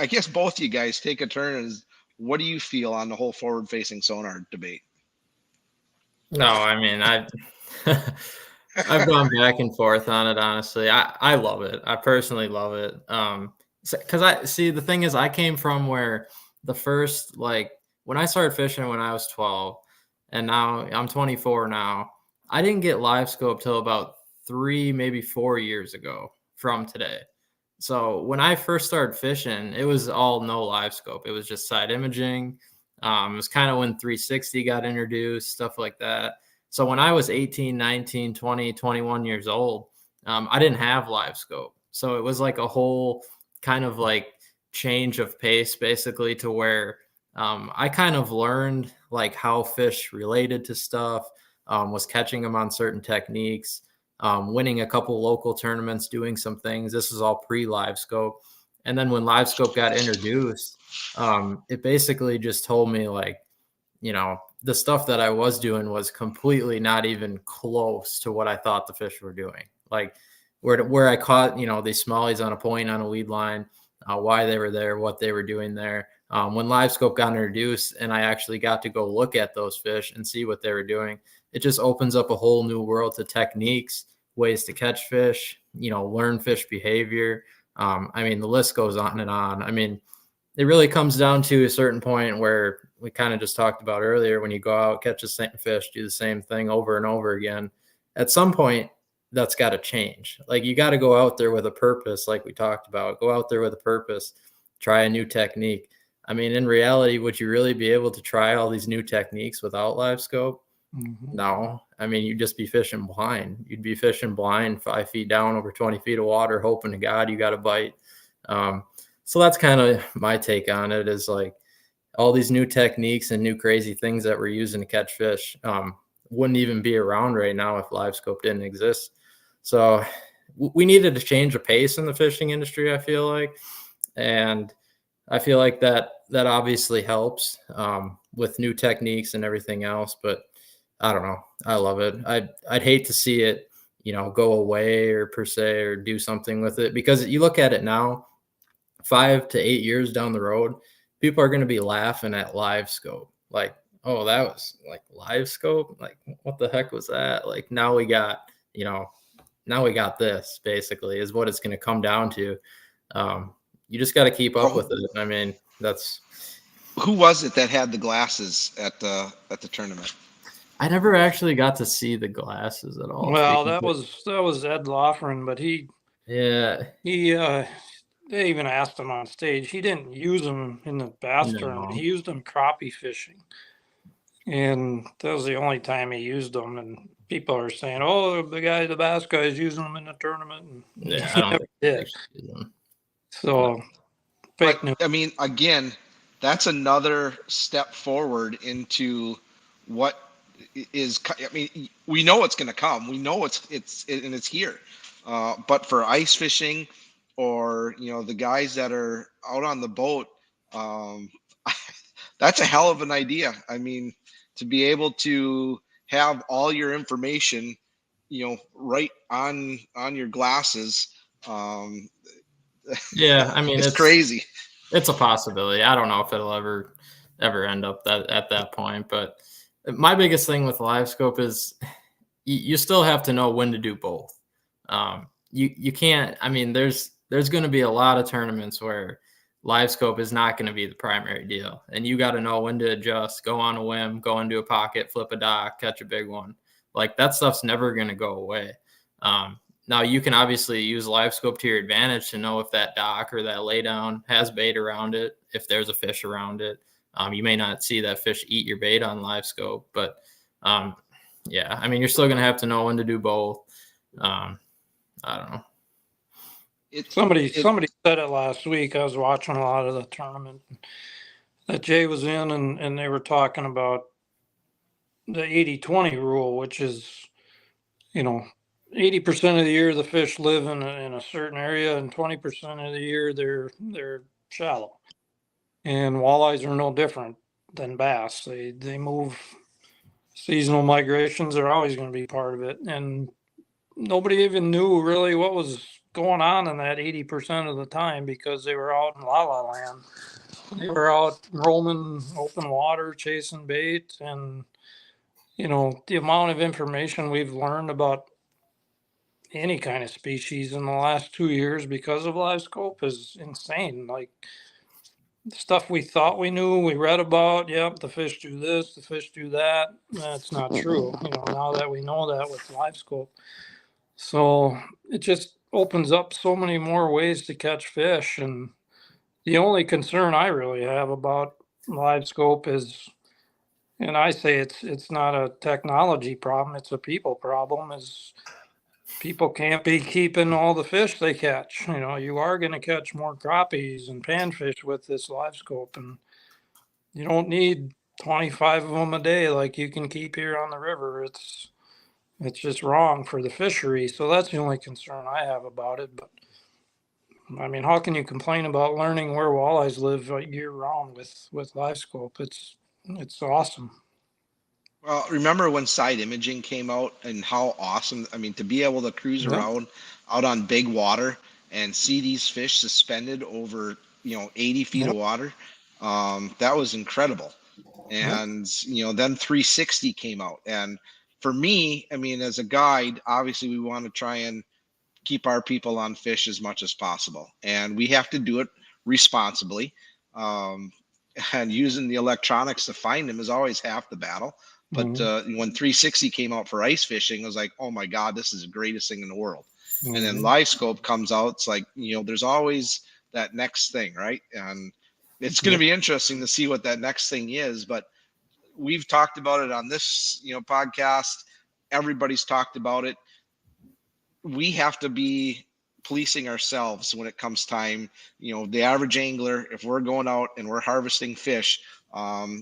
guess both you guys take a turn. What do you feel on the whole forward-facing sonar debate? No, I've gone back and forth on it, honestly. I love it. I personally love it. Because the thing is, I came from where the first, like when I started fishing when I was 12 and now I'm 24 now, I didn't get live scope till about 3, maybe 4 years ago from today. So when I first started fishing, it was all no live scope. It was just side imaging. It was kind of when 360 got introduced, stuff like that. So when I was 18, 19, 20, 21 years old, I didn't have live scope. So it was like a whole kind of like change of pace, basically, to where I kind of learned like how fish related to stuff, was catching them on certain techniques, winning a couple local tournaments, doing some things. This is all pre-live scope. And then when live scope got introduced, it basically just told me like, you know, the stuff that I was doing was completely not even close to what I thought the fish were doing. Like where I caught, you know, these smallies on a point on a lead line, why they were there, what they were doing there. When live scope got introduced and I actually got to go look at those fish and see what they were doing, it just opens up a whole new world to techniques, ways to catch fish, you know, learn fish behavior. I mean, the list goes on and on. I mean, it really comes down to a certain point where we kind of just talked about earlier, when you go out, catch the same fish, do the same thing over and over again, at some point that's got to change. Like you got to go out there with a purpose. Like we talked about, go out there with a purpose, try a new technique. I mean, in reality, would you really be able to try all these new techniques without live scope? Mhm. No. I mean, you'd just be fishing blind. You'd be fishing blind 5 feet down over 20 feet of water, hoping to God you got a bite. So that's kind of my take on it, is like all these new techniques and new crazy things that we're using to catch fish wouldn't even be around right now if live scope didn't exist. So we needed to change the pace in the fishing industry, I feel like. And I feel like that obviously helps with new techniques and everything else. But I don't know. I love it. I'd hate to see it, you know, go away or per se, or do something with it, because you look at it now, 5 to 8 years down the road, people are going to be laughing at live scope. Like, oh, that was like live scope. Like, what the heck was that? Like now we got, you know, now we got this basically is what it's going to come down to. You just got to keep up with it. I mean, that's. Who was it that had the glasses at the tournament? I never actually got to see the glasses at all. Well, that was Ed Loughran, but yeah. They even asked him on stage. He didn't use them in the bass tournament. He used them crappie fishing, and that was the only time he used them. And people are saying, "Oh, the bass guy's using them in the tournament." And yeah, I don't think so. Fake news. I mean, again, that's another step forward into what is. I mean, we know it's going to come. We know it's here. But for ice fishing, or you know, the guys that are out on the boat, that's a hell of an idea. I mean, to be able to have all your information, you know, right on your glasses. Yeah, I mean, it's crazy. It's a possibility. I don't know if it'll ever end up at that point. But my biggest thing with live scope is you still have to know when to do both. You can't. I mean, there's going to be a lot of tournaments where live scope is not going to be the primary deal, and you got to know when to adjust, go on a whim, go into a pocket, flip a dock, catch a big one. Like that stuff's never going to go away. Now you can obviously use live scope to your advantage to know if that dock or that laydown has bait around it, if there's a fish around it. You may not see that fish eat your bait on live scope, but yeah, I mean, you're still going to have to know when to do both. I don't know. Somebody said it last week. I was watching a lot of the tournament that Jay was in, and they were talking about the 80-20 rule, which is, you know, 80% of the year the fish live in a certain area, and 20% of the year they're shallow. And walleyes are no different than bass. They move. Seasonal migrations are always going to be part of it, and nobody even knew really what was going on in that 80% of the time, because they were out in la la land. They were out roaming open water, chasing bait, and you know, the amount of information we've learned about any kind of species in the last 2 years because of live scope is insane. Like stuff we thought we knew, we read about. Yep, the fish do this, the fish do that. That's not true. Now that we know that with live scope. So it just opens up so many more ways to catch fish. And the only concern I really have about live scope is, and I say it's not a technology problem, it's a people problem, is people can't be keeping all the fish they catch. You are going to catch more crappies and panfish with this live scope, and you don't need 25 of them a day like you can keep here on the river. It's just wrong for the fishery. So that's the only concern I have about it. But I mean, how can you complain about learning where walleyes live year round with live scope? It's awesome. Well, remember when side imaging came out and how awesome, I mean, to be able to cruise Yep. around out on big water and see these fish suspended over, 80 feet of Yep. water, that was incredible. Yep. And, then 360 came out. And for me, I mean, as a guide, obviously we want to try and keep our people on fish as much as possible. And we have to do it responsibly. Um, and using the electronics to find them is always half the battle. But when 360 came out for ice fishing, I was like, oh my God, this is the greatest thing in the world. And then live scope comes out. It's like, there's always that next thing, right? And it's going to be interesting to see what that next thing is. But we've talked about it on this, podcast. Everybody's talked about it. We have to be policing ourselves when it comes time. The average angler, if we're going out and we're harvesting fish,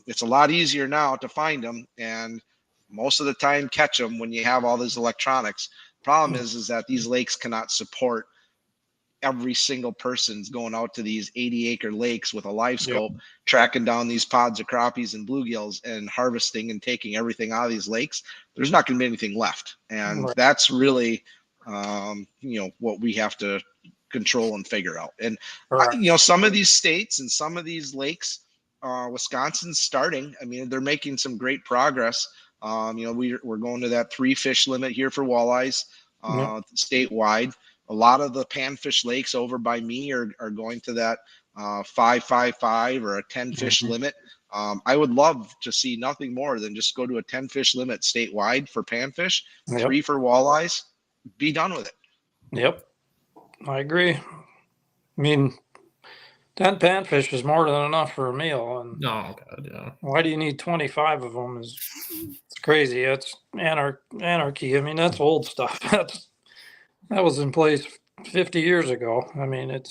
it's a lot easier now to find them and most of the time catch them when you have all these electronics. Problem is that these lakes cannot support every single person's going out to these 80-acre lakes with a live scope, tracking down these pods of crappies and bluegills and harvesting and taking everything out of these lakes. There's not going to be anything left. And that's really, what we have to control and figure out. And, some of these states and some of these lakes, Wisconsin's starting. I mean, they're making some great progress. We're going to that 3 fish limit here for walleyes statewide. A lot of the panfish lakes over by me are going to that 5 or a 10 fish limit. I would love to see nothing more than just go to a 10 fish limit statewide for panfish, 3 for walleyes, be done with it. Yep. I agree. I mean, 10 panfish is more than enough for a meal. And God, yeah. Why do you need 25 of them? It's crazy. It's anarchy. I mean, that's old stuff. That was in place 50 years ago. I mean, it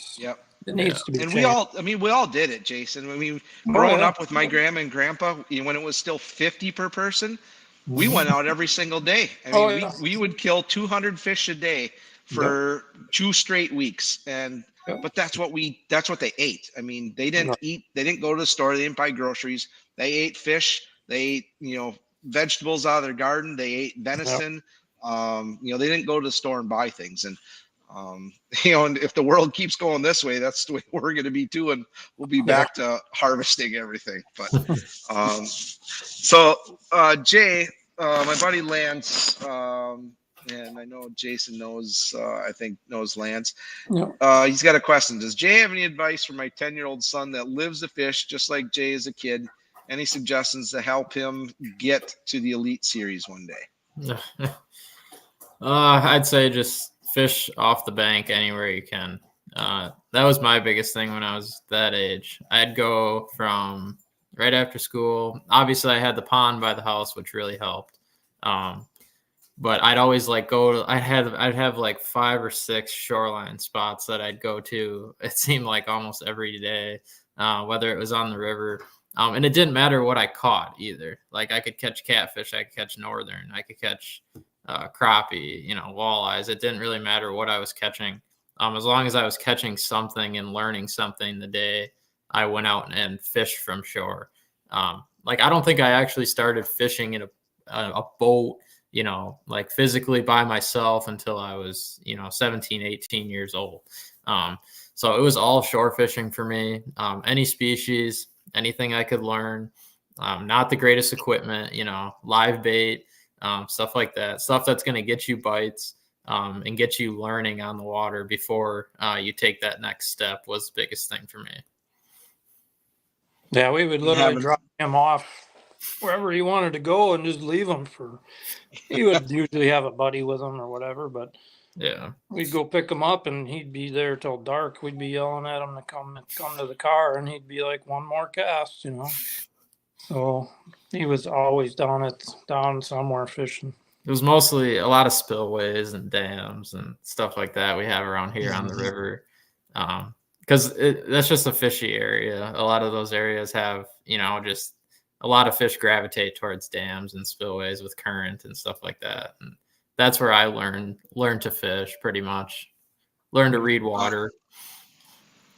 needs to be and changed. we all did it, Jason. I mean, growing up with my grandma and grandpa, when it was still 50 per person, we went out every single day. I mean, we would kill 200 fish a day for 2 straight weeks. And but that's what they ate. I mean, they didn't eat, they didn't go to the store, they didn't buy groceries. They ate fish, they ate, vegetables out of their garden, they ate venison. They didn't go to the store and buy things. And and if the world keeps going this way, that's the way we're going to be too, and we'll be back to harvesting everything. But Jay, my buddy Lance, and I know Jason knows Lance. He's got a question. Does Jay have any advice for my 10-year-old son that lives the fish just like Jay as a kid? Any suggestions to help him get to the Elite Series one day? I'd say just fish off the bank anywhere you can. That was my biggest thing when I was that age. I'd go from right after school. Obviously, I had the pond by the house, which really helped. But I'd always I'd have like 5 or 6 shoreline spots that I'd go to. It seemed like almost every day, whether it was on the river. And it didn't matter what I caught either. Like I could catch catfish, I could catch northern, I could catch crappie, walleyes. It didn't really matter what I was catching. As long as I was catching something and learning something the day I went out and fished from shore. I don't think I actually started fishing in a boat, like physically by myself until I was, 17, 18 years old. So it was all shore fishing for me. Any species, anything I could learn, not the greatest equipment, live bait, stuff like that, stuff that's going to get you bites and get you learning on the water before you take that next step was the biggest thing for me. Yeah, we would and literally having drop him off wherever he wanted to go and just leave him for. He would usually have a buddy with him or whatever, but Yeah. we'd go pick him up and he'd be there till dark. We'd be yelling at him to come to the car, and he'd be like, "One more cast," So he was always down somewhere fishing. It was mostly a lot of spillways and dams and stuff like that we have around here on the river. Because that's just a fishy area. A lot of those areas have, just a lot of fish gravitate towards dams and spillways with current and stuff like that. And that's where I learned to fish pretty much. Learn to read water.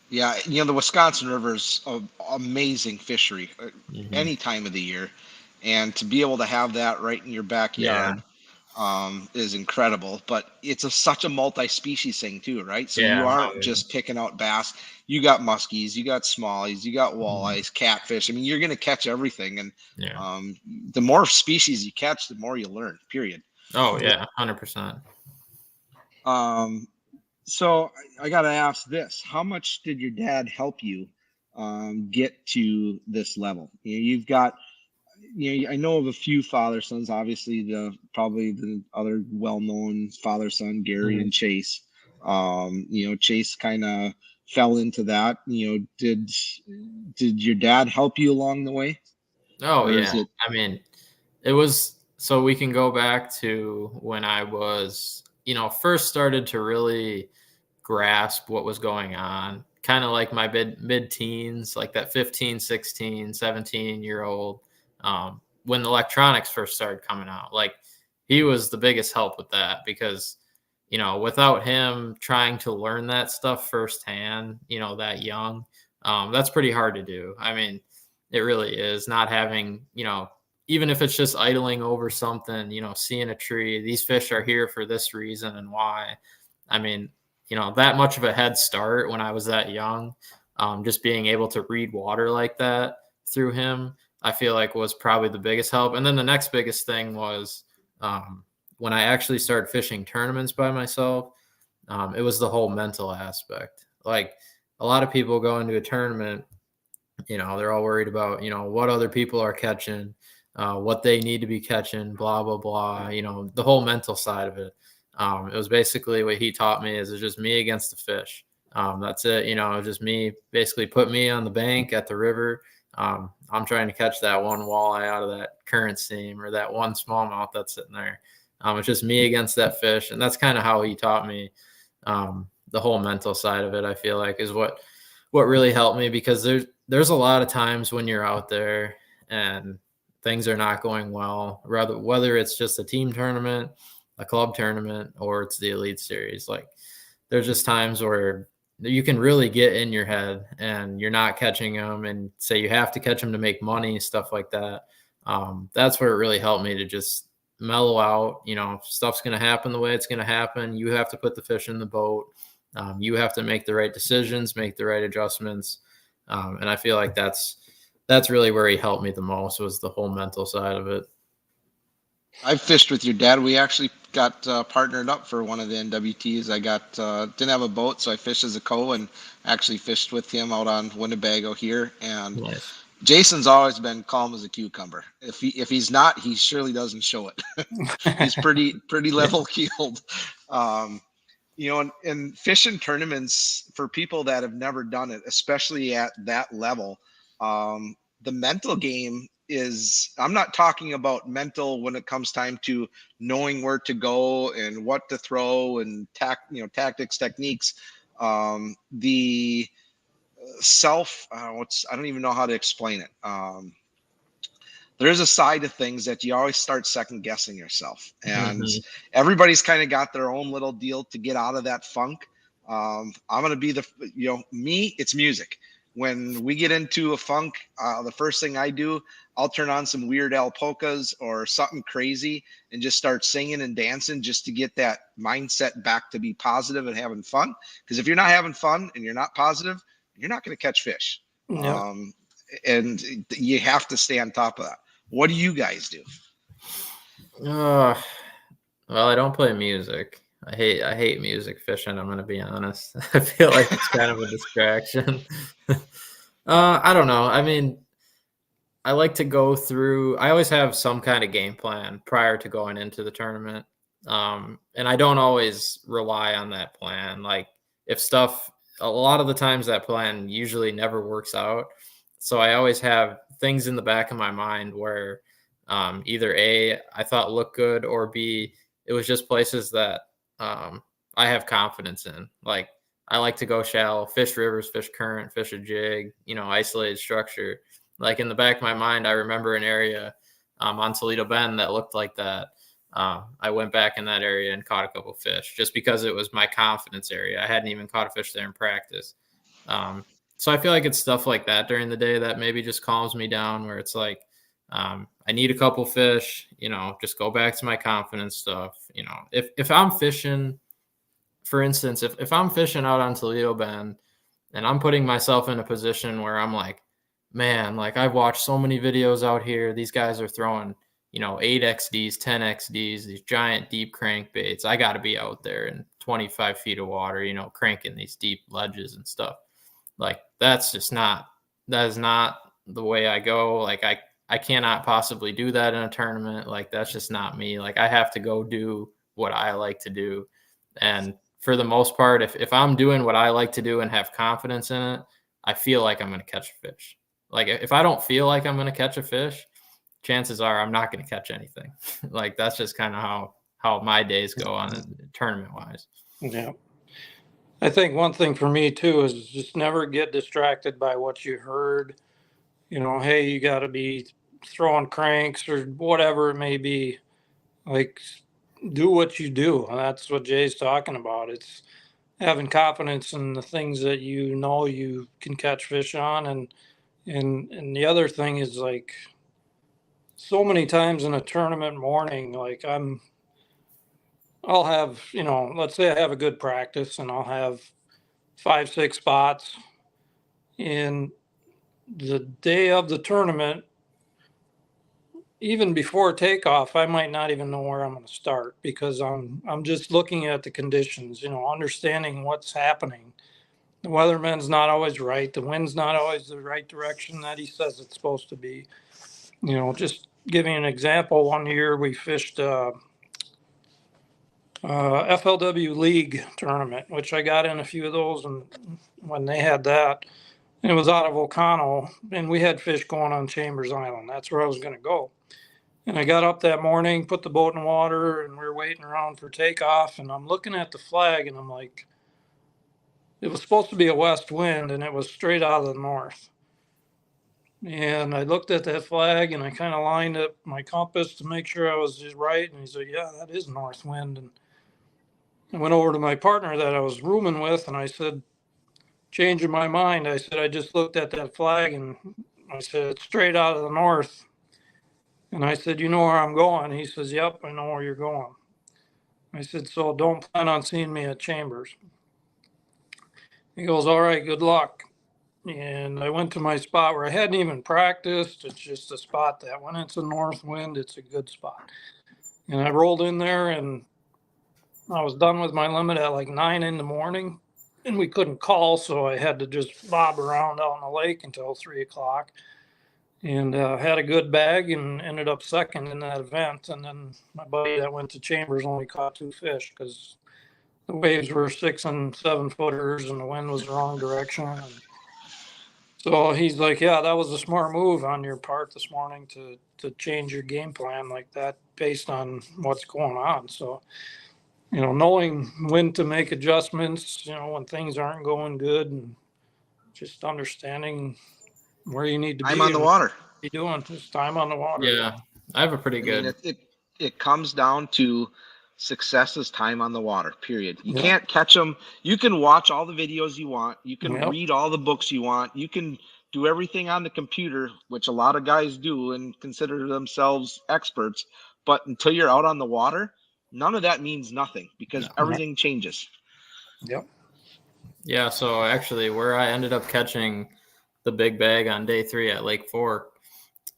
Yeah, the Wisconsin River is an amazing fishery any time of the year, and to be able to have that right in your backyard is incredible. But it's such a multi-species thing too, right? So you aren't just picking out bass. You got muskies, you got smallies, you got walleyes, catfish. I mean, you're going to catch everything, and the more species you catch, the more you learn. Period. Oh yeah, 100%. So I got to ask this: how much did your dad help you get to this level? You've got, I know of a few father sons. Obviously, probably the other well-known father son, Gary and Chase. Chase kind of fell into that. Did your dad help you along the way? Oh yeah, I mean, it was. So we can go back to when I was, first started to really grasp what was going on, kind of like my mid-teens, like that 15, 16, 17-year-old, when the electronics first started coming out. Like, he was the biggest help with that because, without him trying to learn that stuff firsthand, that young, that's pretty hard to do. I mean, it really is. Not having, even if it's just idling over something, seeing a tree, these fish are here for this reason and why. I mean, that much of a head start when I was that young, just being able to read water like that through him, I feel like was probably the biggest help. And then the next biggest thing was when I actually started fishing tournaments by myself, it was the whole mental aspect. Like, a lot of people go into a tournament, they're all worried about, what other people are catching, what they need to be catching, blah, blah, blah, the whole mental side of it. It was basically what he taught me is it's just me against the fish. That's it. Just me, basically put me on the bank at the river. I'm trying to catch that one walleye out of that current seam or that one smallmouth that's sitting there. It's just me against that fish. And that's kind of how he taught me the whole mental side of it, I feel like, is what really helped me, because there's a lot of times when you're out there and things are not going well, whether it's just a team tournament, a club tournament, or it's the Elite Series. Like, there's just times where you can really get in your head and you're not catching them, and say you have to catch them to make money, stuff like that. That's where it really helped me to just mellow out. Stuff's going to happen the way it's going to happen. You have to put the fish in the boat. You have to make the right decisions, make the right adjustments. And I feel like that's really where he helped me the most, was the whole mental side of it. I've fished with your dad. We actually got partnered up for one of the NWTs. I didn't have a boat, so I fished as a co and actually fished with him out on Winnebago here. And Nice. Jason's always been calm as a cucumber. If he's not, he surely doesn't show it. He's pretty level keeled. And fishing tournaments, for people that have never done it, especially at that level, the mental game is, I'm not talking about mental when it comes time to knowing where to go and what to throw and tactics, techniques. The self, I don't even know how to explain it. There's a side of things that you always start second guessing yourself, and everybody's kind of got their own little deal to get out of that funk. I'm going to be me, it's music. When we get into a funk, the first thing I do, I'll turn on some Weird Al polkas or something crazy and just start singing and dancing, just to get that mindset back to be positive and having fun. Because if you're not having fun and you're not positive, you're not going to catch fish. Yeah. And you have to stay on top of that. What do you guys do? Well, I don't play music. I hate music fishing. I'm going to be honest. I feel like it's kind of a distraction. I don't know. I mean, I like to go through, I always have some kind of game plan prior to going into the tournament. And I don't always rely on that plan. Like if stuff, a lot of the times that plan usually never works out. So I always have things in the back of my mind where either A, I thought looked good, or B, it was just places that I have confidence in. Like I like to go shallow, fish rivers, fish current, fish a jig, isolated structure. Like in the back of my mind, I remember an area on Toledo Bend that looked like that. I went back in that area and caught a couple fish just because it was my confidence area. I hadn't even caught a fish there in practice. So I feel like it's stuff like that during the day that maybe just calms me down, where it's like, I need a couple fish, just go back to my confidence stuff. If I'm fishing, for instance, if I'm fishing out on Toledo Bend and I'm putting myself in a position where I'm like, man, like I've watched so many videos out here. These guys are throwing, 8XDs, 10XDs, these giant deep crankbaits. I got to be out there in 25 feet of water, cranking these deep ledges and stuff. Like that is not the way I go. Like I cannot possibly do that in a tournament. Like that's just not me. Like I have to go do what I like to do. And for the most part, if I'm doing what I like to do and have confidence in it, I feel like I'm going to catch a fish. Like if I don't feel like I'm going to catch a fish, chances are I'm not going to catch anything. Like that's just kind of how my days go on tournament wise. Yeah. I think one thing for me too is just never get distracted by what you heard. Hey, you got to be throwing cranks or whatever it may be. Like, do what you do. And that's what Jay's talking about. It's having confidence in the things that you can catch fish on. And the other thing is, like, so many times in a tournament morning, like I'll have, let's say I have a good practice and I'll have 5-6 spots. And the day of the tournament, even before takeoff, I might not even know where I'm going to start because I'm just looking at the conditions, understanding what's happening. The weatherman's not always right. The wind's not always the right direction that he says it's supposed to be. Just giving an example, one year we fished FLW League tournament, which I got in a few of those, and when they had that, it was out of Volcano, and we had fish going on Chambers Island. That's where I was going to go. And I got up that morning, put the boat in the water, and we were waiting around for takeoff. And I'm looking at the flag, and I'm like, it was supposed to be a west wind, and it was straight out of the north. And I looked at that flag, and I kind of lined up my compass to make sure I was just right. And he said, yeah, that is north wind. And I went over to my partner that I was rooming with, and I said, changing my mind, I said, I just looked at that flag, and I said, it's straight out of the north. And I said, you know where I'm going? He says, yep, I know where you're going. I said, so don't plan on seeing me at Chambers. He goes, all right, good luck. And I went to my spot where I hadn't even practiced. It's just a spot that when it's a north wind, it's a good spot. And I rolled in there and I was done with my limit at like 9 in the morning. And we couldn't call, so I had to just bob around out in the lake until 3 o'clock. And had a good bag and ended up second in that event. And then my buddy that went to Chambers only caught 2 fish because the waves were 6 and 7 footers and the wind was the wrong direction. And so he's like, yeah, that was a smart move on your part this morning to change your game plan like that based on what's going on. So, knowing when to make adjustments, when things aren't going good, and just understanding where you need to be. I'm on the water. Be doing just time on the water. Yeah, I have a pretty good. I mean, it comes down to success is time on the water. Period. You can't catch them. You can watch all the videos you want. You can read all the books you want. You can do everything on the computer, which a lot of guys do and consider themselves experts. But until you're out on the water, none of that means nothing because everything changes. Yep. Yeah. So actually, where I ended up catching the big bag on day 3 at Lake Fork.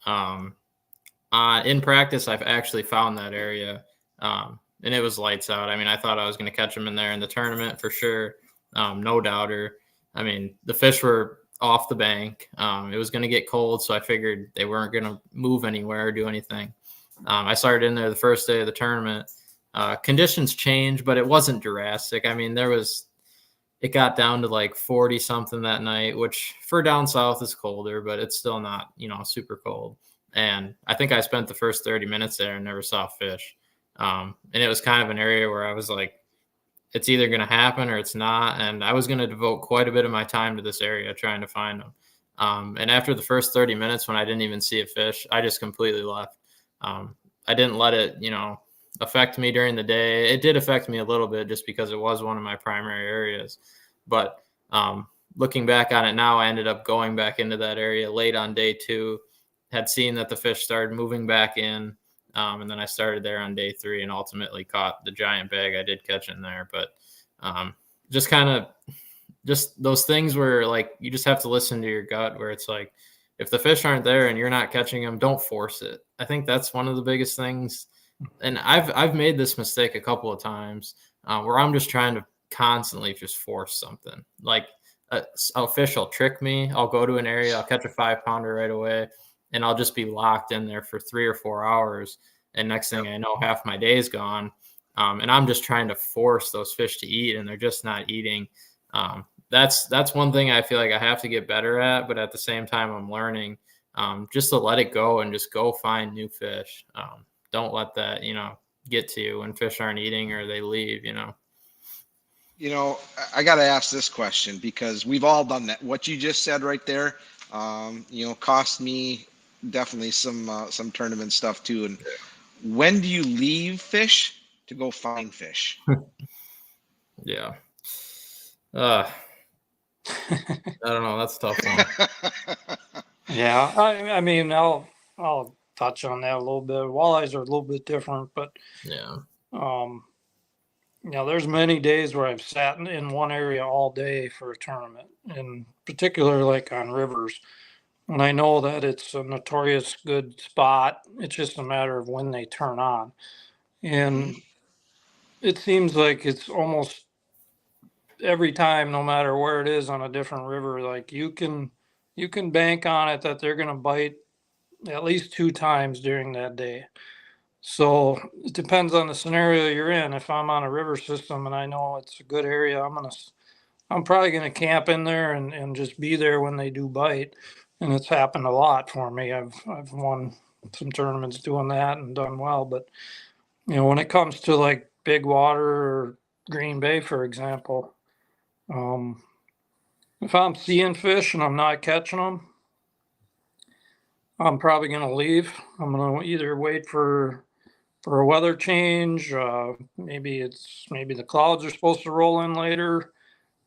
In practice, I've actually found that area, and it was lights out. I mean, I thought I was going to catch them in there in the tournament for sure. No doubter. I mean, the fish were off the bank. It was going to get cold, so I figured they weren't going to move anywhere or do anything. I started in there the first day of the tournament. Conditions changed, but it wasn't drastic. I mean, it got down to like 40 something that night, which for down south is colder, but it's still not, super cold. And I think I spent the first 30 minutes there and never saw fish. And it was kind of an area where I was like, it's either going to happen or it's not. And I was going to devote quite a bit of my time to this area trying to find them. And after the first 30 minutes, when I didn't even see a fish, I just completely left. I didn't let it, affect me during the day. It did affect me a little bit just because it was one of my primary areas. But looking back on it now, I ended up going back into that area late on day 2, had seen that the fish started moving back in. And then I started there on day 3 and ultimately caught the giant bag I did catch in there. But just those things where like you just have to listen to your gut, where it's like, if the fish aren't there and you're not catching them, don't force it. I think that's one of the biggest things. And I've made this mistake a couple of times where I'm just trying to constantly just force something. Like a fish will trick me. I'll go to an area, I'll catch a 5-pounder right away, and I'll just be locked in there for 3 or 4 hours. And next thing I know, half my day is gone. And I'm just trying to force those fish to eat, and they're just not eating. That's one thing I feel like I have to get better at. But at the same time, I'm learning just to let it go and just go find new fish. Don't let that, get to you when fish aren't eating or they leave, I got to ask this question because we've all done that. What you just said right there, cost me definitely some tournament stuff too. And when do you leave fish to go find fish? Yeah. I don't know. That's a tough one. Yeah. I mean, I'll touch on that a little bit. Walleyes are a little bit different, but yeah. There's many days where I've sat in one area all day for a tournament, in particular, like on rivers. And I know that it's a notorious good spot. It's just a matter of when they turn on. And it seems like it's almost every time, no matter where it is on a different river, like you can bank on it that they're going to bite at least 2 times during that day. So it depends on the scenario you're in. If I'm on a river system and I know it's a good area, I'm probably going to camp in there and just be there when they do bite. And it's happened a lot for me. I've won some tournaments doing that and done well. But, when it comes to like big water or Green Bay, for example, if I'm seeing fish and I'm not catching them, I'm probably going to leave. I'm going to either wait for a weather change. Maybe the clouds are supposed to roll in later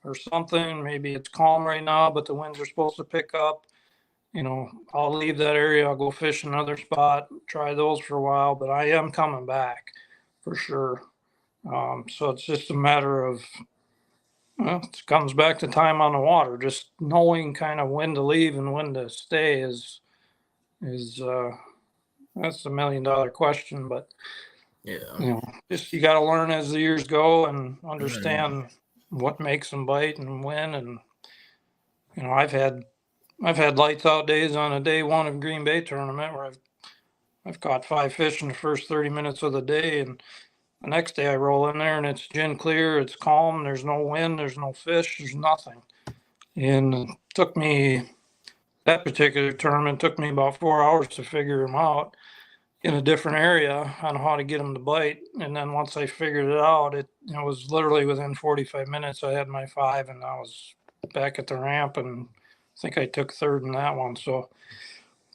or something. Maybe it's calm right now, but the winds are supposed to pick up. I'll leave that area. I'll go fish another spot, try those for a while, but I am coming back for sure. So it's just a matter of, it comes back to time on the water. Just knowing kind of when to leave and when to stay is that's the $1 million question. But just you got to learn as the years go and understand what makes them bite and when. And I've had lights out days on a day 1 of Green Bay tournament where I've caught 5 fish in the first 30 minutes of the day, and the next day I roll in there and it's gin clear, it's calm, there's no wind, there's no fish, there's nothing. And that particular tournament took me about 4 hours to figure them out in a different area on how to get them to bite. And then once I figured it out, it was literally within 45 minutes I had my 5 and I was back at the ramp, and I think I took 3rd in that one. So,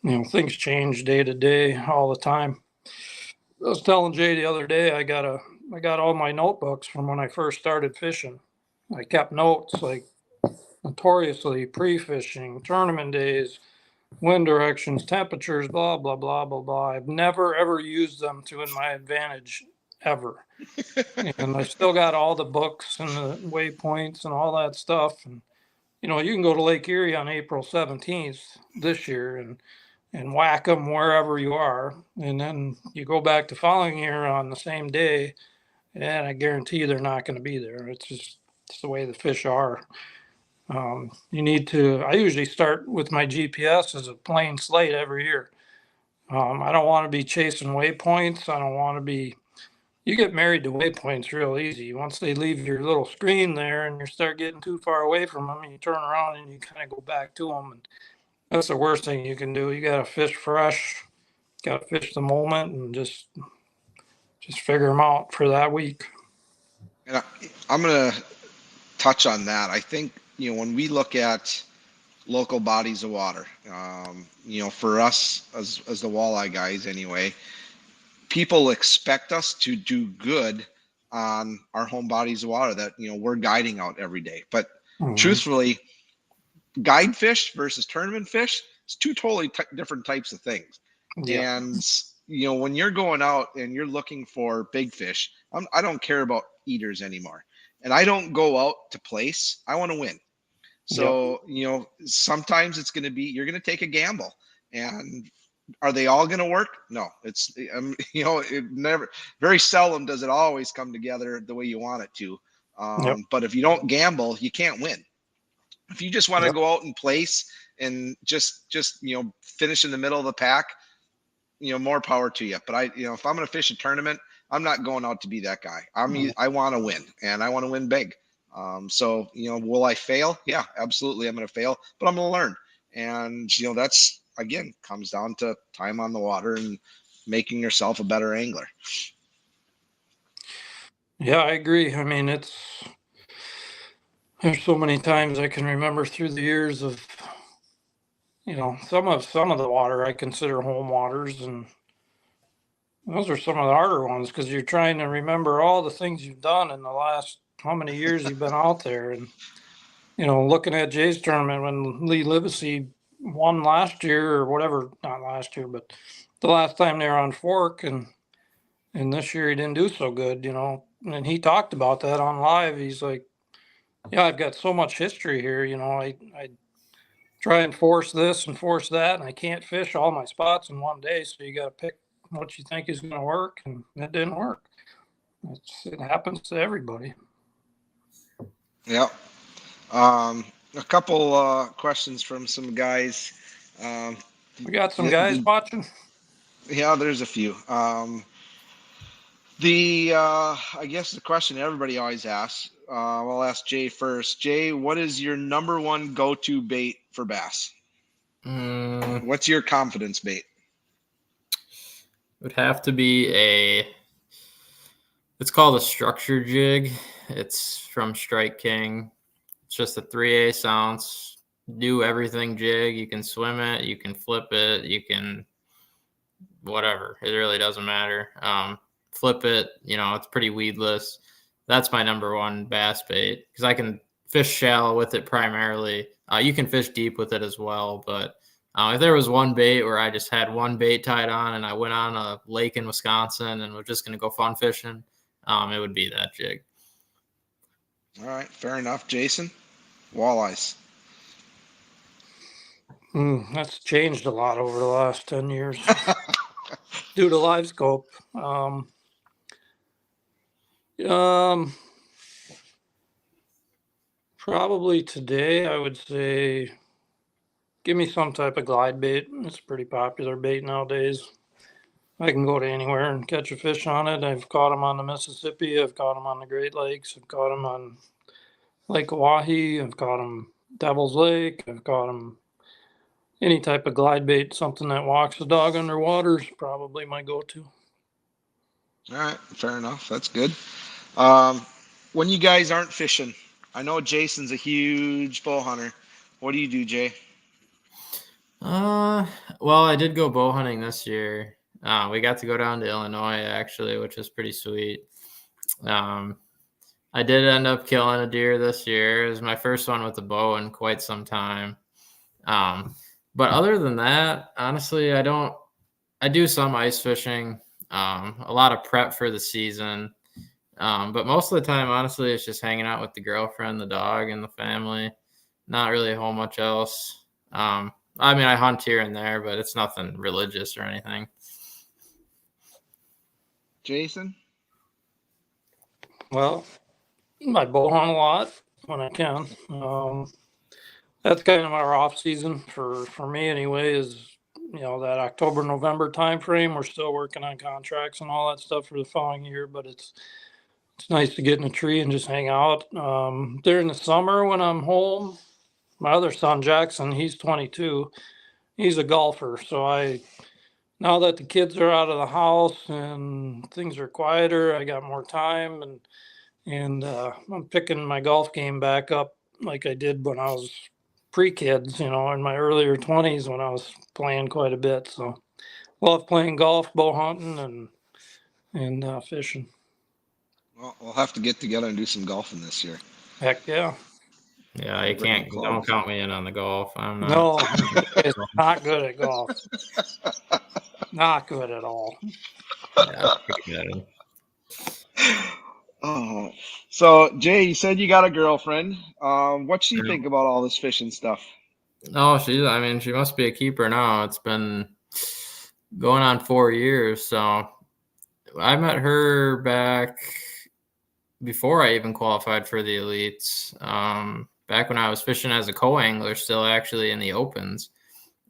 things change day to day all the time. I was telling Jay the other day, I got all my notebooks from when I first started fishing. I kept notes like notoriously pre-fishing, tournament days, wind directions, temperatures, blah, blah, blah, blah, blah. I've never, ever used them to my advantage ever. And I still got all the books and the waypoints and all that stuff. And, you can go to Lake Erie on April 17th this year and whack them wherever you are. And then you go back the following year on the same day, and I guarantee you they're not going to be there. It's the way the fish are. You need to, I usually start with my GPS as a plain slate every year. I don't want to be chasing waypoints. I don't want to be, you get married to waypoints real easy. Once they leave your little screen there and you start getting too far away from them, you turn around and you kind of go back to them. And that's the worst thing you can do. You got to fish fresh, got to fish the moment and just figure them out for that week. And I'm going to touch on that. I think, when we look at local bodies of water, for us as the walleye guys anyway, people expect us to do good on our home bodies of water that, we're guiding out every day. But truthfully, guide fish versus tournament fish, it's two totally different types of things. Yeah. And, when you're going out and you're looking for big fish, I don't care about eaters anymore. And I don't go out to place. I want to win. So, sometimes it's going to be, you're going to take a gamble. And are they all going to work? No, it's, it never, very seldom does it always come together the way you want it to. But if you don't gamble, you can't win. If you just want to go out and place and just finish in the middle of the pack, more power to you. But if I'm going to fish a tournament, I'm not going out to be that guy. I want to win, and I want to win big. So, will I fail? Yeah, absolutely. I'm going to fail, but I'm going to learn. And, that's, again, comes down to time on the water and making yourself a better angler. Yeah, I agree. I mean, there's so many times I can remember through the years of, some of the water I consider home waters, and those are some of the harder ones because you're trying to remember all the things you've done in the last how many years you've been out there. And, looking at Jay's tournament when Lee Livesey won last year or whatever, not last year, but the last time they were on Fork, and this year he didn't do so good, and he talked about that on live. He's like, yeah, I've got so much history here, I try and force this and force that, and I can't fish all my spots in one day. So you got to pick what you think is going to work, and it didn't work. It happens to everybody. Yeah. A couple questions from some guys. We got some guys watching. Yeah, there's a few. I guess the question everybody always asks. I'll ask Jay first. Jay, what is your number one go-to bait for bass? What's your confidence bait? It would have to be it's called a structure jig. It's from Strike King. It's just a 3/8 ounce, do everything jig. You can swim it, you can flip it, you can whatever. It really doesn't matter. Flip it, it's pretty weedless. That's my number one bass bait because I can fish shallow with it primarily. You can fish deep with it as well, but if there was one bait where I just had one bait tied on and I went on a lake in Wisconsin and we're just going to go fun fishing, it would be that jig. All right, fair enough. Jason, walleyes. That's changed a lot over the last 10 years due to live scope. Probably today, I would say, give me some type of glide bait. It's a pretty popular bait nowadays. I can go to anywhere and catch a fish on it. I've caught them on the Mississippi. I've caught them on the Great Lakes. I've caught them on Lake Oahe. I've caught them Devil's Lake. I've caught them any type of glide bait. Something that walks the dog underwater is probably my go-to. All right, fair enough. That's good. When you guys aren't fishing, I know Jason's a huge bow hunter. What do you do, Jay? Well, I did go bow hunting this year. We got to go down to Illinois actually, which was pretty sweet. I did end up killing a deer this year. It was my first one with a bow in quite some time. But other than that, honestly, I do some ice fishing, a lot of prep for the season. But most of the time, honestly, it's just hanging out with the girlfriend, the dog, and the family. Not really a whole much else. I mean, I hunt here and there, but it's nothing religious or anything. Jason? Well, I bow hunt a lot when I can. that's kind of our off season for me anyway, is, that October, November time frame. We're still working on contracts and all that stuff for the following year, but it's nice to get in a tree and just hang out. During the summer when I'm home, my other son, Jackson, he's 22. He's a golfer. So now that the kids are out of the house and things are quieter, I got more time, and I'm picking my golf game back up like I did when I was pre-kids, in my earlier 20s when I was playing quite a bit. So love playing golf, bow hunting, and fishing. Well, we'll have to get together and do some golfing this year. Heck yeah. Yeah, you Bring can't. Don't count me in on the golf. I'm not. No, it's not good at golf. Not good at all. Yeah, pretty good. Oh, so Jay, you said you got a girlfriend. What's she think about all this fishing stuff? No, she must be a keeper now. It's been going on 4 years. So I met her back before I even qualified for the elites. Back when I was fishing as a co-angler, still actually in the opens.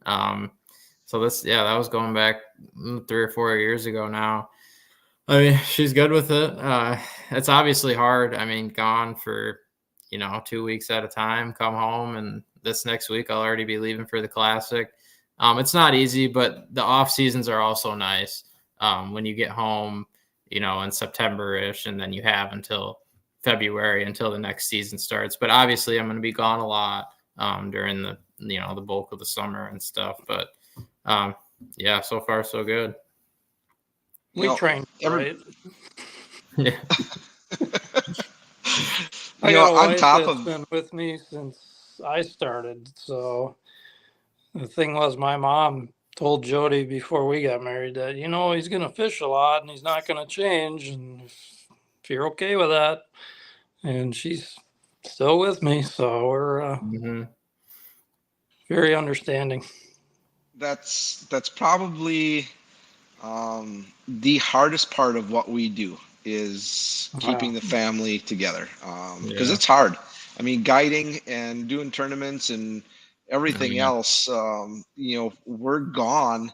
So that was going back 3 or 4 years ago now. I mean, she's good with it. It's obviously hard. I mean, gone for, 2 weeks at a time, come home, and this next week I'll already be leaving for the Classic. It's not easy, but the off seasons are also nice. When you get home, in September-ish, and then you have until February until the next season starts. But obviously I'm going to be gone a lot during the, the bulk of the summer and stuff. But yeah, so far so good. We train, right? Yeah. I got a on wife top that's of been with me since I started. So the thing was, my mom told Jody before we got married that, he's going to fish a lot and he's not going to change. And if you're okay with that, and she's still with me. So we're very understanding. that's probably the hardest part of what we do is keeping the family together, because it's hard. I mean, guiding and doing tournaments and everything else, we're gone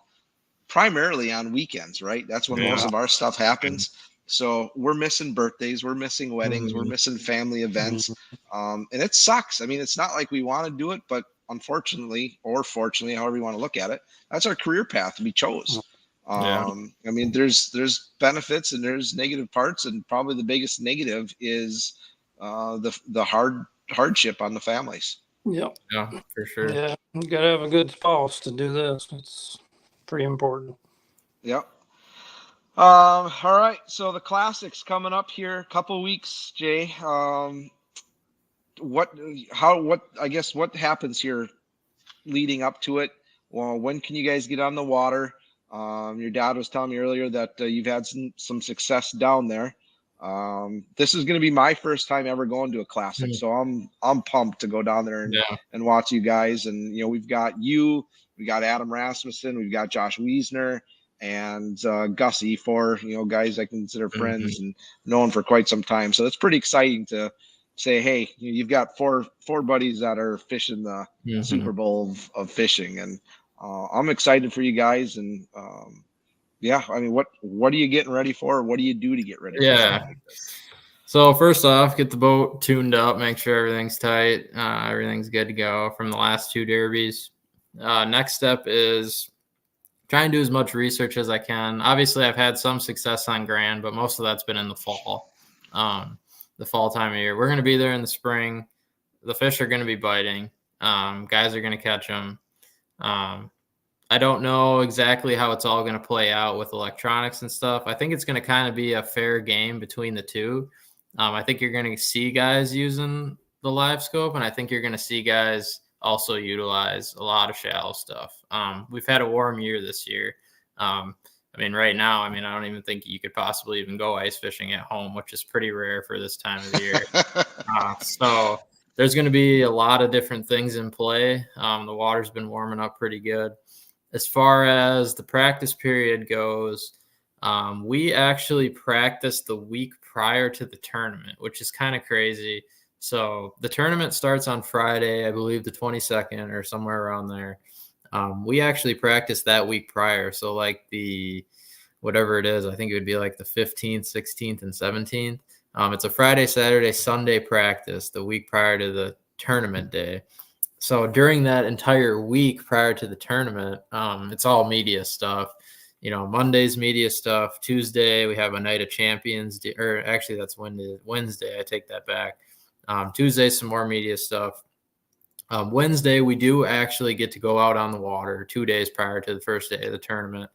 primarily on weekends, right? That's when most of our stuff happens. So we're missing birthdays, we're missing weddings, we're missing family events, and it sucks. I mean, it's not like we want to do it, but unfortunately, or fortunately, however you want to look at it, that's our career path we chose. I mean, there's benefits and there's negative parts, and probably the biggest negative is the hardship on the families. Yep. Yeah, for sure. Yeah, you gotta have a good spouse to do this. It's pretty important. Yep. All right. So the Classic's coming up here, a couple weeks, Jay. What happens here leading up to it? Well, when can you guys get on the water? Your dad was telling me earlier that you've had some success down there. This is going to be my first time ever going to a Classic, so I'm pumped to go down there and watch you guys. And we've got we got Adam Rasmussen, we've got Josh Wiesner, and Gussie, four guys I consider friends and known for quite some time. So it's pretty exciting to say, hey, you've got four buddies that are fishing the Super Bowl of fishing, and I'm excited for you guys. And I mean, what are you getting ready for? What do you do to get ready for something like this? So first off, get the boat tuned up, make sure everything's tight, everything's good to go from the last 2 derbies. Next step is try and do as much research as I can. Obviously, I've had some success on Grand, but most of that's been in the fall, the fall time of year. We're going to be there in the spring. The fish are going to be biting. Guys are going to catch them. I don't know exactly how it's all going to play out with electronics and stuff. I think it's going to kind of be a fair game between the two. I think you're going to see guys using the live scope, and I think you're going to see guys also utilize a lot of shallow stuff. We've had a warm year this year. I mean, right now, I don't even think you could possibly even go ice fishing at home, which is pretty rare for this time of the year. So there's going to be a lot of different things in play. The water's been warming up pretty good. As far as the practice period goes, we actually practiced the week prior to the tournament, which is kind of crazy. So the tournament starts on Friday, I believe the 22nd or somewhere around there. We actually practice that week prior. So like the, whatever it is, I think it would be like the 15th, 16th, and 17th. It's a Friday, Saturday, Sunday practice the week prior to the tournament day. So during that entire week prior to the tournament, it's all media stuff. Monday's media stuff. Tuesday, we have a night of champions, or actually that's Wednesday. I take that back. Tuesday, some more media stuff. Wednesday, we do actually get to go out on the water 2 days prior to the first day of the tournament.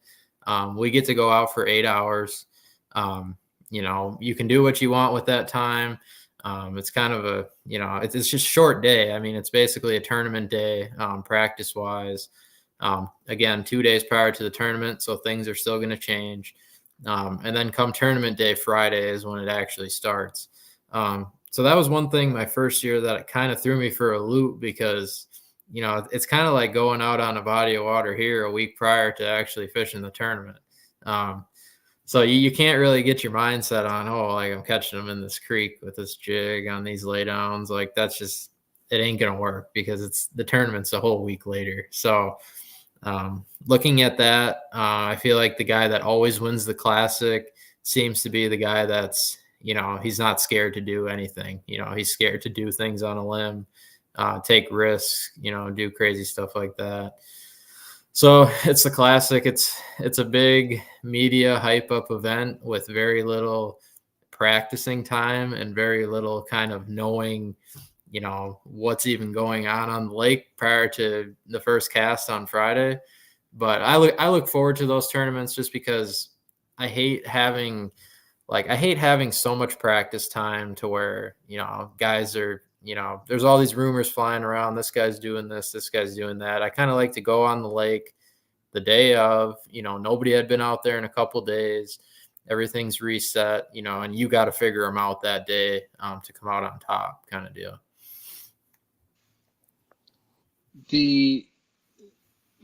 We get to go out for 8 hours. You can do what you want with that time. It's kind of a, it's just short day. I mean, it's basically a tournament day, practice wise. Again, 2 days prior to the tournament, so things are still going to change. And then come tournament day, Friday is when it actually starts. So that was one thing my first year that it kind of threw me for a loop because, it's kind of like going out on a body of water here a week prior to actually fishing the tournament. So you can't really get your mindset on, like I'm catching them in this creek with this jig on these laydowns. Like that's just, it ain't going to work because the tournament's a whole week later. So looking at that, I feel like the guy that always wins the classic seems to be the guy that's, he's not scared to do anything. He's scared to do things on a limb, take risks, do crazy stuff like that. So it's the classic. It's a big media hype up event with very little practicing time and very little kind of knowing, what's even going on the lake prior to the first cast on Friday. But I look forward to those tournaments just because I hate having so much practice time to where, guys are, there's all these rumors flying around. This guy's doing this guy's doing that. I kind of like to go on the lake the day of, nobody had been out there in a couple days. Everything's reset, and you got to figure them out that day to come out on top kind of deal.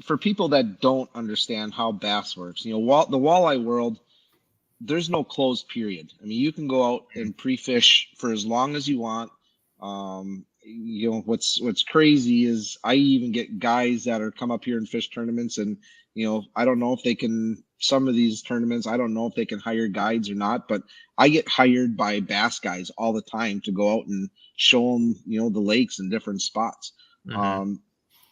For people that don't understand how bass works, the walleye world, there's no closed period. I mean, you can go out and pre-fish for as long as you want. What's crazy is I even get guys that are come up here and fish tournaments, and I don't know if they can, some of these tournaments, I don't know if they can hire guides or not, but I get hired by bass guys all the time to go out and show them, the lakes and different spots. Mm-hmm.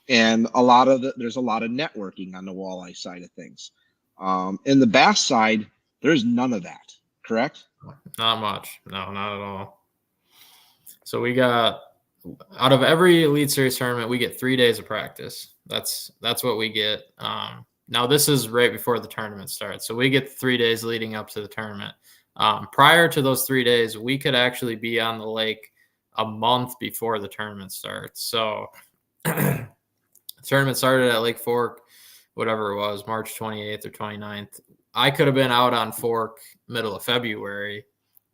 And there's a lot of networking on the walleye side of things. In the bass side, there's none of that, correct? Not much. No, not at all. So we got, out of every Elite Series tournament, we get 3 days of practice. That's what we get. Now this is right before the tournament starts. So we get 3 days leading up to the tournament. Prior to those 3 days, we could actually be on the lake a month before the tournament starts. So the tournament started at Lake Fork, whatever it was, March 28th or 29th. I could have been out on Fork middle of February.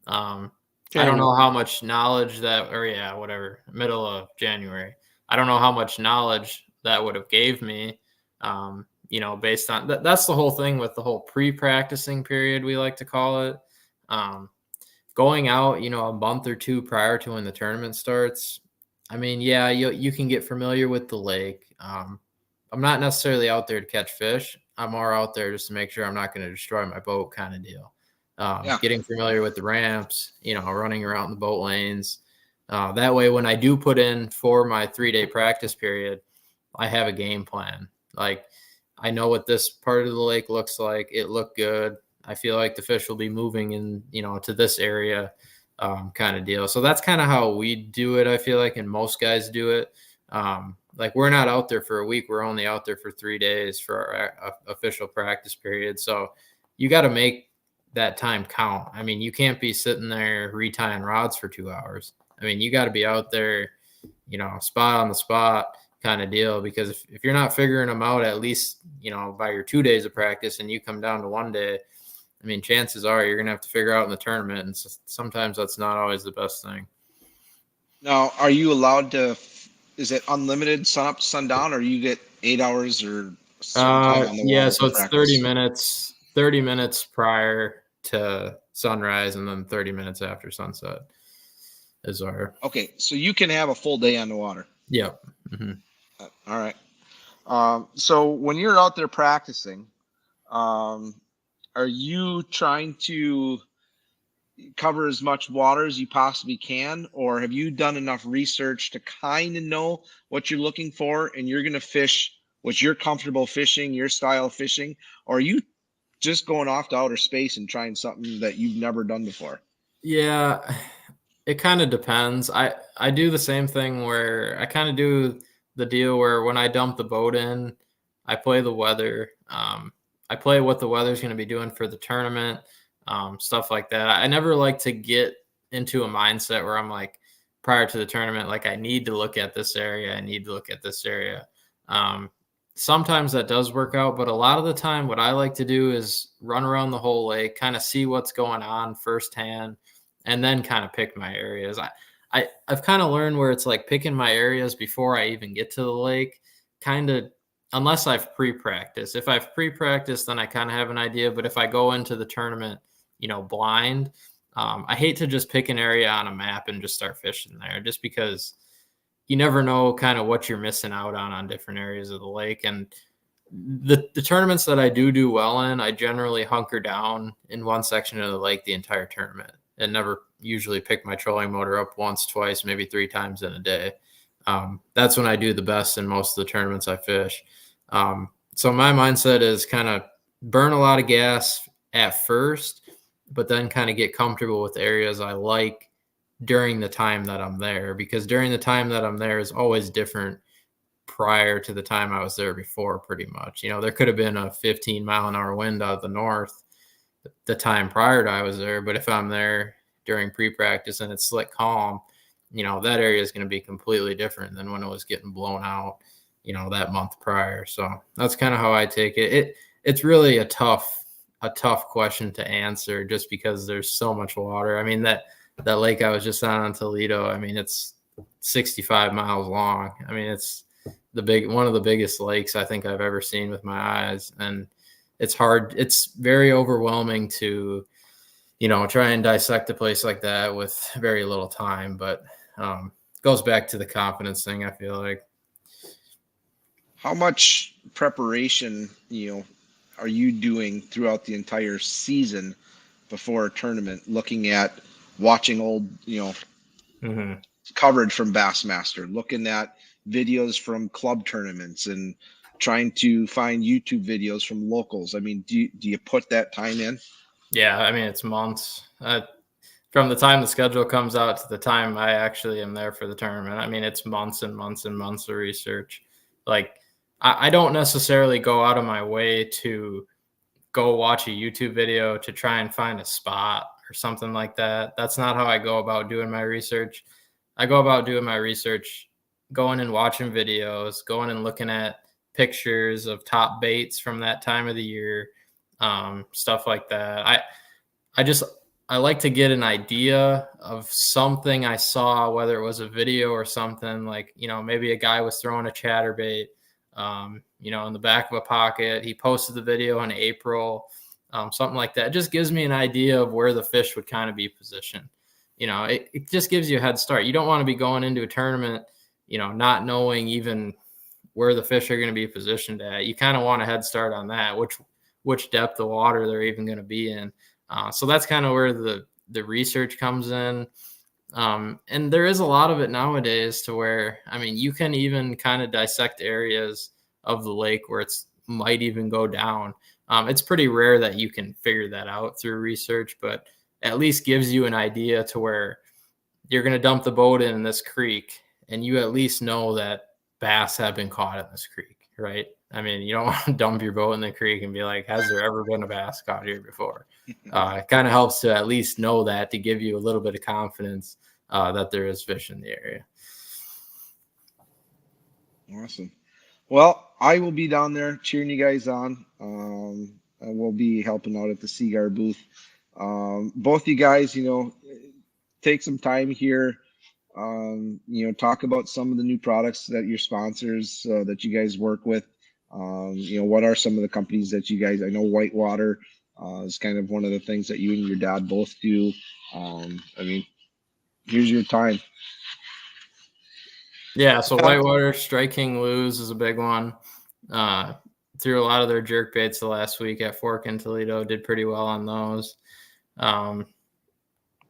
I don't know how much knowledge middle of January. I don't know how much knowledge that would have gave me, based on that's the whole thing with the whole pre-practicing period, we like to call it. Going out, a month or two prior to when the tournament starts. I mean, yeah, you can get familiar with the lake. I'm not necessarily out there to catch fish. I'm more out there just to make sure I'm not going to destroy my boat kind of deal. Getting familiar with the ramps, running around the boat lanes. That way, when I do put in for my 3-day practice period, I have a game plan. Like, I know what this part of the lake looks like. It looked good. I feel like the fish will be moving in, to this area kind of deal. So that's kind of how we do it, I feel like, and most guys do it. Like, we're not out there for a week. We're only out there for 3 days for our official practice period. So you got to make that time count. I mean, you can't be sitting there retying rods for 2 hours. I mean, you got to be out there, spot on the spot kind of deal, because if you're not figuring them out at least, by your 2 days of practice and you come down to 1 day, I mean, chances are you're going to have to figure out in the tournament. And sometimes that's not always the best thing. Now, are you allowed to, is it unlimited sun up, sundown, or you get 8 hours or time on the water? So it's practice? 30 minutes prior to sunrise and then 30 minutes after sunset. is our. Okay, so you can have a full day on the water. Yep. Mm-hmm. All right. So when you're out there practicing, are you trying to cover as much water as you possibly can, or have you done enough research to kind of know what you're looking for and you're going to fish what you're comfortable fishing, your style of fishing, or are you just going off to outer space and trying something that you've never done before? Yeah, it kind of depends. I do the same thing where I kind of do the deal where when I dump the boat in, I play the weather. I play what the weather's going to be doing for the tournament, stuff like that. I never like to get into a mindset where I'm like, prior to the tournament, like I need to look at this area. I need to look at this area. Sometimes that does work out, but a lot of the time what I like to do is run around the whole lake, kind of see what's going on firsthand, and then kind of pick my areas. I've kind of learned where it's like picking my areas before I even get to the lake, kind of, unless I've pre-practiced. If I've pre-practiced, then I kind of have an idea. But if I go into the tournament, blind, I hate to just pick an area on a map and just start fishing there, just because you never know kind of what you're missing out on different areas of the lake. And the tournaments that I do well in, I generally hunker down in one section of the lake the entire tournament and never usually pick my trolling motor up once, twice, maybe 3 times in a day. That's when I do the best in most of the tournaments I fish. So my mindset is kind of burn a lot of gas at first, but then kind of get comfortable with areas I like during the time that I'm there, because during the time that I'm there is always different prior to the time I was there before, pretty much. There could have been a 15-mile-an-hour wind out of the north the time prior to I was there, but if I'm there during pre-practice and it's slick calm, that area is going to be completely different than when it was getting blown out, that month prior. So that's kind of how I take it. It's really a tough question to answer, just because there's so much water. I mean, that lake I was just on Toledo, I mean, it's 65 miles long. I mean, it's one of the biggest lakes I think I've ever seen with my eyes. And it's hard. It's very overwhelming to, try and dissect a place like that with very little time, but goes back to the confidence thing, I feel like. How much preparation, are you doing throughout the entire season before a tournament, looking at watching old, coverage from Bassmaster, looking at videos from club tournaments and trying to find YouTube videos from locals? I mean, do you put that time in? Yeah, I mean, it's months. From the time the schedule comes out to the time I actually am there for the tournament, I mean, it's months and months and months of research. Like, I don't necessarily go out of my way to go watch a YouTube video to try and find a spot or something like that. That's not how I go about doing my research. I go about doing my research, going and watching videos, going and looking at pictures of top baits from that time of the year, stuff like that. I like to get an idea of something I saw, whether it was a video or something, like, maybe a guy was throwing a chatterbait, in the back of a pocket. He posted the video in April, something like that. It just gives me an idea of where the fish would kind of be positioned. It just gives you a head start. You don't want to be going into a tournament, not knowing even where the fish are going to be positioned at. You kind of want a head start on that, which depth of water they're even going to be in. So that's kind of where the research comes in. And there is a lot of it nowadays to where, I mean, you can even kind of dissect areas of the lake where it's might even go down. It's pretty rare that you can figure that out through research, but at least gives you an idea to where you're going to dump the boat in this creek and you at least know that bass have been caught in this creek, right? I mean, you don't want to dump your boat in the creek and be like, has there ever been a bass caught here before? It kind of helps to at least know that, to give you a little bit of confidence that there is fish in the area. Awesome. Well, I will be down there cheering you guys on. I will be helping out at the Seaguar booth. Both you guys, take some time here. Talk about some of the new products that your sponsors that you guys work with. What are some of the companies that you guys? I know Whitewater is kind of one of the things that you and your dad both do. I mean, here's your time. Yeah, so whitewater striking lose is a big one. Threw a lot of their jerk baits the last week at Fork in Toledo. Did pretty well on those.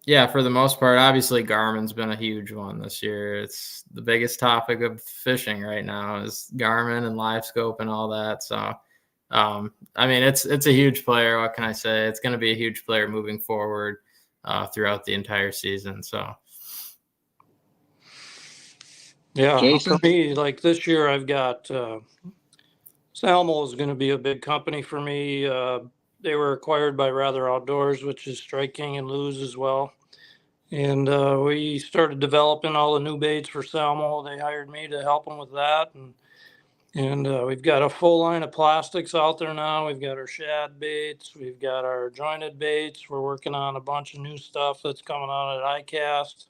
Yeah, for the most part, obviously Garmin's been a huge one this year. It's the biggest topic of fishing right now is Garmin and live scope and all that. So, I mean, it's a huge player. What can I say? It's going to be a huge player moving forward throughout the entire season. So, yeah, Jason? for me, like this year, I've got Salmo is going to be a big company for me. They were acquired by Rather Outdoors, which is striking and lose as well. And we started developing all the new baits for Salmo. They hired me to help them with that. And we've got a full line of plastics out there now. We've got our shad baits. We've got our jointed baits. We're working on a bunch of new stuff that's coming out at ICAST.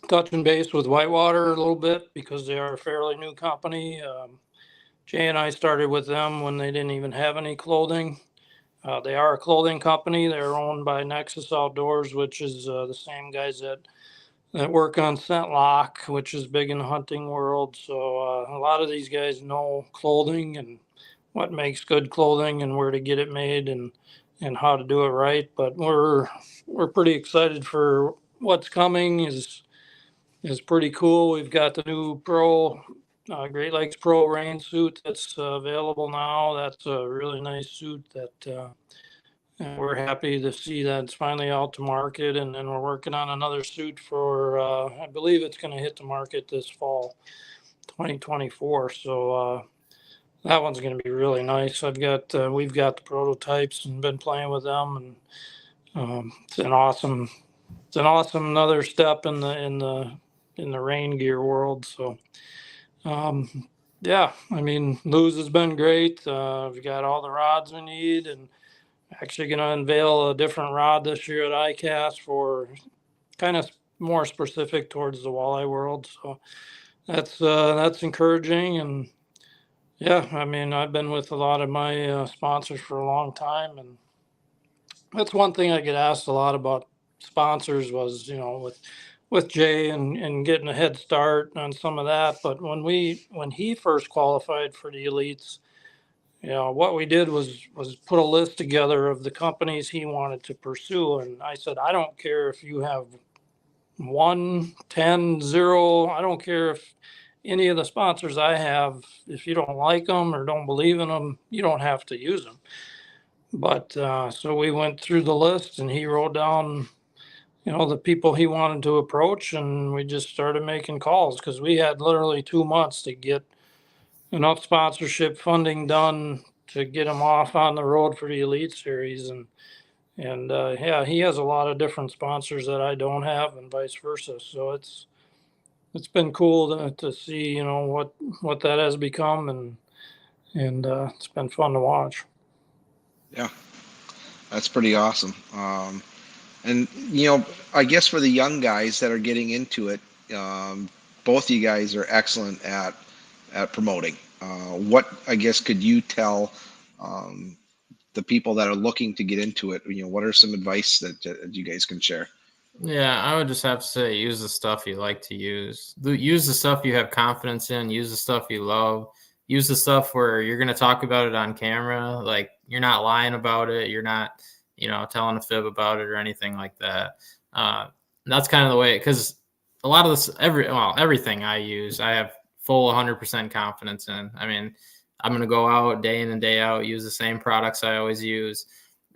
Touching base with Whitewater a little bit because they are a fairly new company. Jay and I started with them when they didn't even have any clothing. They are a clothing company. They're owned by Nexus Outdoors, which is the same guys that work on Scent Lock, which is big in the hunting world. So a lot of these guys know clothing and what makes good clothing and where to get it made and how to do it right. But we're pretty excited for what's coming. Is pretty cool. We've got the new Great Lakes Pro rain suit that's available now. That's a really nice suit that and we're happy to see that it's finally out to market. And then we're working on another suit for, I believe it's going to hit the market this fall, 2024. So that one's going to be really nice. We've got the prototypes and been playing with them, and it's an awesome another step in the rain gear world. So, yeah, I mean, Luz has been great. We've got all the rods we need, and actually going to unveil a different rod this year at ICAST for kind of more specific towards the walleye world. So that's encouraging. And yeah, I mean, I've been with a lot of my sponsors for a long time, and that's one thing I get asked a lot about sponsors was, with Jay and getting a head start on some of that. But when he first qualified for the elites, what we did was put a list together of the companies he wanted to pursue. And I said, I don't care if you have 1, 10, 0. I don't care if any of the sponsors I have, if you don't like them or don't believe in them, you don't have to use them. But so we went through the list and he wrote down, the people he wanted to approach, and we just started making calls because we had literally 2 months to get enough sponsorship funding done to get him off on the road for the Elite Series. And yeah, he has a lot of different sponsors that I don't have, and vice versa. So it's been cool to see, what that has become, and it's been fun to watch. Yeah, that's pretty awesome. And I guess for the young guys that are getting into it, both of you guys are excellent at promoting. What, I guess, could you tell the people that are looking to get into it? What are some advice that you guys can share? Yeah, I would just have to say use the stuff you like to use. Use the stuff you have confidence in. Use the stuff you love. Use the stuff where you're going to talk about it on camera. Like, you're not lying about it. You're not, telling a fib about it or anything like that. That's kind of the way, because a lot of this, everything I use, I have full 100% confidence in. I mean, I'm going to go out day in and day out, use the same products I always use.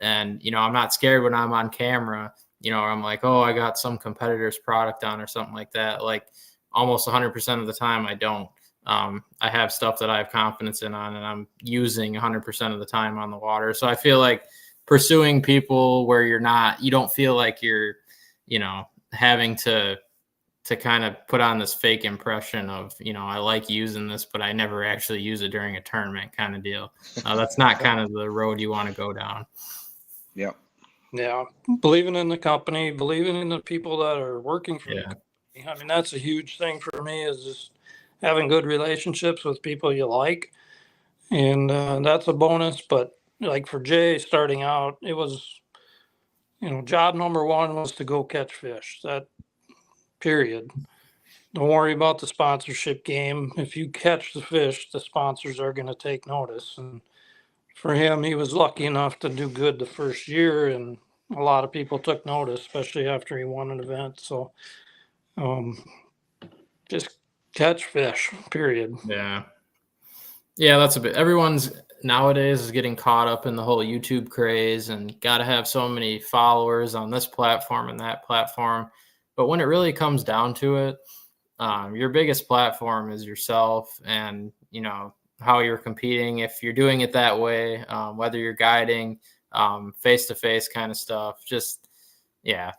And, I'm not scared when I'm on camera, or I'm like, oh, I got some competitor's product on or something like that. Like, almost 100% of the time I don't. I have stuff that I have confidence in on, and I'm using 100% of the time on the water. So I feel like pursuing people where you don't feel like you're, having to kind of put on this fake impression of, I like using this, but I never actually use it during a tournament kind of deal. That's not kind of the road you want to go down. Yep. Yeah. Believing in the company, believing in the people that are working for the company. I mean, that's a huge thing for me, is just having good relationships with people you like. And that's a bonus. But like for Jay starting out, it was job number one was to go catch fish. That period. Don't worry about the sponsorship game. If you catch the fish, the sponsors are going to take notice. And for him, he was lucky enough to do good the first year, and a lot of people took notice, especially after he won an event. So just catch fish, period. Yeah. Yeah, that's a bit. Everyone's nowadays is getting caught up in the whole YouTube craze and got to have so many followers on this platform and that platform. But when it really comes down to it, your biggest platform is yourself and, how you're competing. If you're doing it that way, whether you're guiding, face-to-face kind of stuff, just,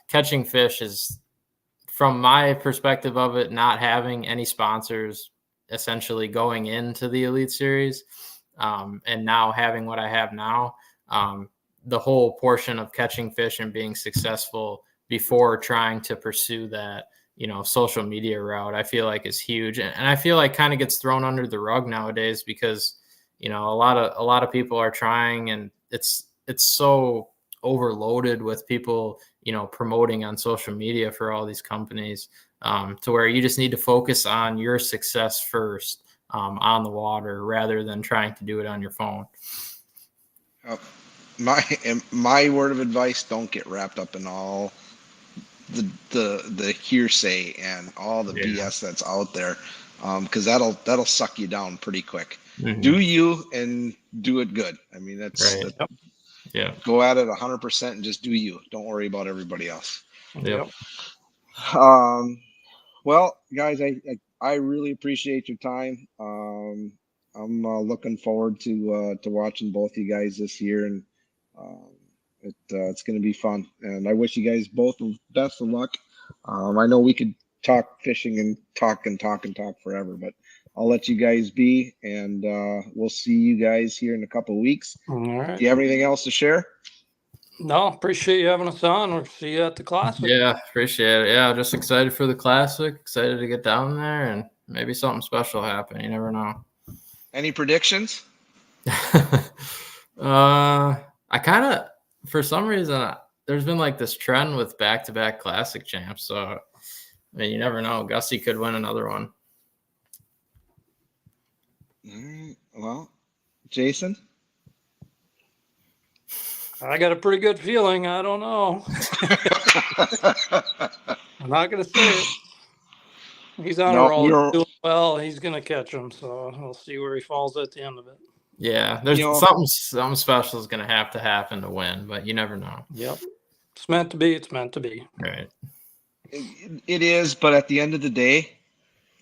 catching fish is, from my perspective of it, not having any sponsors essentially going into the Elite Series, and now having what I have now, the whole portion of catching fish and being successful before trying to pursue that, social media route, I feel like is huge. And I feel like kind of gets thrown under the rug nowadays because, a lot of people are trying, and it's so overloaded with people, promoting on social media for all these companies, to where you just need to focus on your success first, on the water, rather than trying to do it on your phone. My word of advice: don't get wrapped up in all the hearsay and all the BS that's out there, because that'll suck you down pretty quick. Mm-hmm. Do you, and do it good. I mean, that's right. Go at it 100% and just do you. Don't worry about everybody else. Yep. Well, guys, I really appreciate your time. I'm looking forward to watching both you guys this year, and it's going to be fun. And I wish you guys both the best of luck. I know we could talk fishing and talk forever, but I'll let you guys be, and we'll see you guys here in a couple of weeks. All right. Do you have anything else to share? No, appreciate you having us on. We'll see you at the Classic. Yeah, appreciate it. Yeah, just excited for the Classic. Excited to get down there, and maybe something special happen. You never know. Any predictions? I kind of, for some reason, there's been like this trend with back-to-back Classic champs. So, I mean, you never know. Gussie could win another one. Well, Jason? I got a pretty good feeling. I don't know. I'm not going to say it. He's on a roll, doing well. He's going to catch him, so we'll see where he falls at the end of it. Yeah, there's something special is going to happen to win, but you never know. Yep. It's meant to be. It's meant to be. Right. It is, but at the end of the day,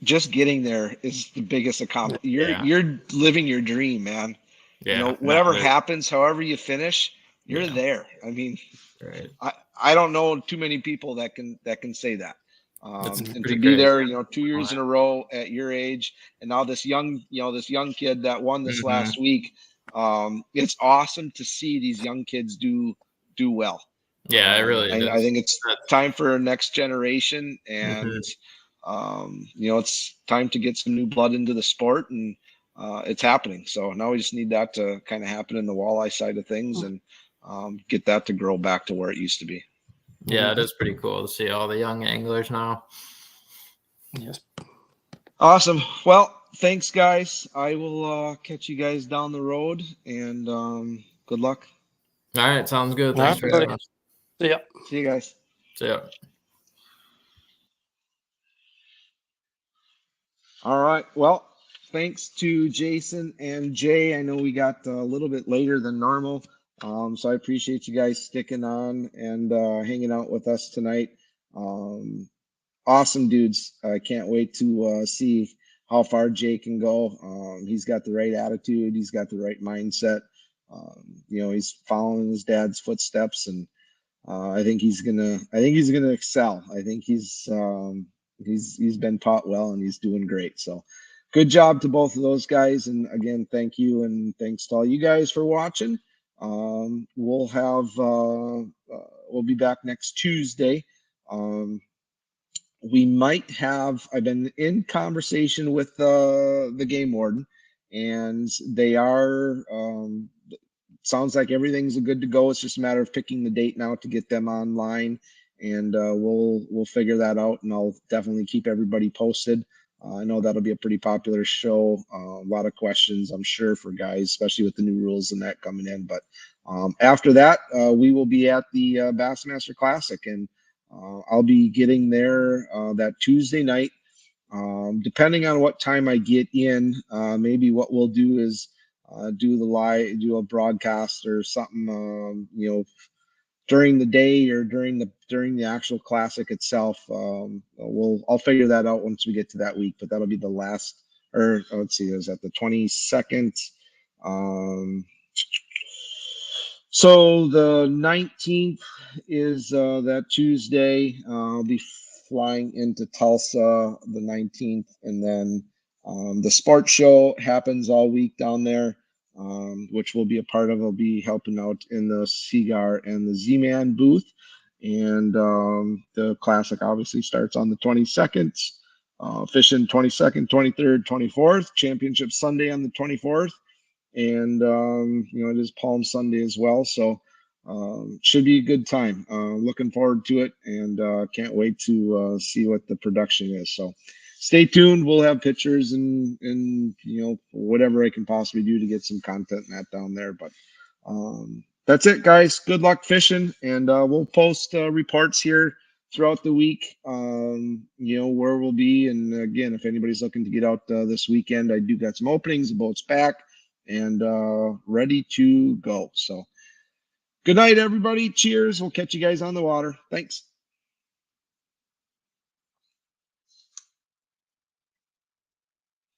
just getting there is the biggest accomplishment. You're living your dream, man. Yeah. Whatever happens, however you finish, you're there. I mean, right. I don't know too many people that can say that. And to be crazy. there, 2 years in a row at your age, and now this young kid that won this last week. It's awesome to see these young kids do well. Yeah, it really is. I think it's time for a next generation, and it's time to get some new blood into the sport, and it's happening. So now we just need that to kind of happen in the walleye side of things, and get that to grow back to where it used to be. Yeah, it is pretty cool to see all the young anglers now. Yes. Awesome. Well, thanks, guys. I will catch you guys down the road, and good luck. All right, sounds good. Thanks very much. See ya. See you guys. See ya. All right. Well, thanks to Jason and Jay. I know we got a little bit later than normal. So I appreciate you guys sticking on and hanging out with us tonight. Awesome dudes. I can't wait to see how far Jay can go. He's got the right attitude. He's got the right mindset. He's following his dad's footsteps, and I think he's gonna excel. I think he's been taught well, and he's doing great. So good job to both of those guys. And again, thank you, and thanks to all you guys for watching. We'll be back next Tuesday. We might have, I've been in conversation with the game warden, and they are sounds like everything's good to go. It's just a matter of picking the date now to get them online, and we'll figure that out, and I'll definitely keep everybody posted. I know that'll be a pretty popular show. A lot of questions, I'm sure, for guys, especially with the new rules and that coming in. But after that, we will be at the Bassmaster Classic, and I'll be getting there that Tuesday night. Depending on what time I get in, maybe what we'll do is do a broadcast or something, during the day or during the actual classic itself. I'll figure that out once we get to that week, but that'll be the last, or let's see, is that the 22nd? So the 19th is that Tuesday. I'll be flying into Tulsa the 19th, and then the sports show happens all week down there, which we'll be a part of. I'll be helping out in the Cigar and the Z-Man booth, and the classic obviously starts on the 22nd. Fishing 22nd, 23rd, 24th. Championship Sunday on the 24th. And it is Palm Sunday as well, so should be a good time. Looking forward to it, and can't wait to see what the production is. So stay tuned. We'll have pictures and whatever I can possibly do to get some content in that down there. But that's it, guys. Good luck fishing, and we'll post reports here throughout the week, where we'll be. And again, if anybody's looking to get out this weekend, I do got some openings. The boat's back and ready to go. So good night, everybody. Cheers. We'll catch you guys on the water. Thanks.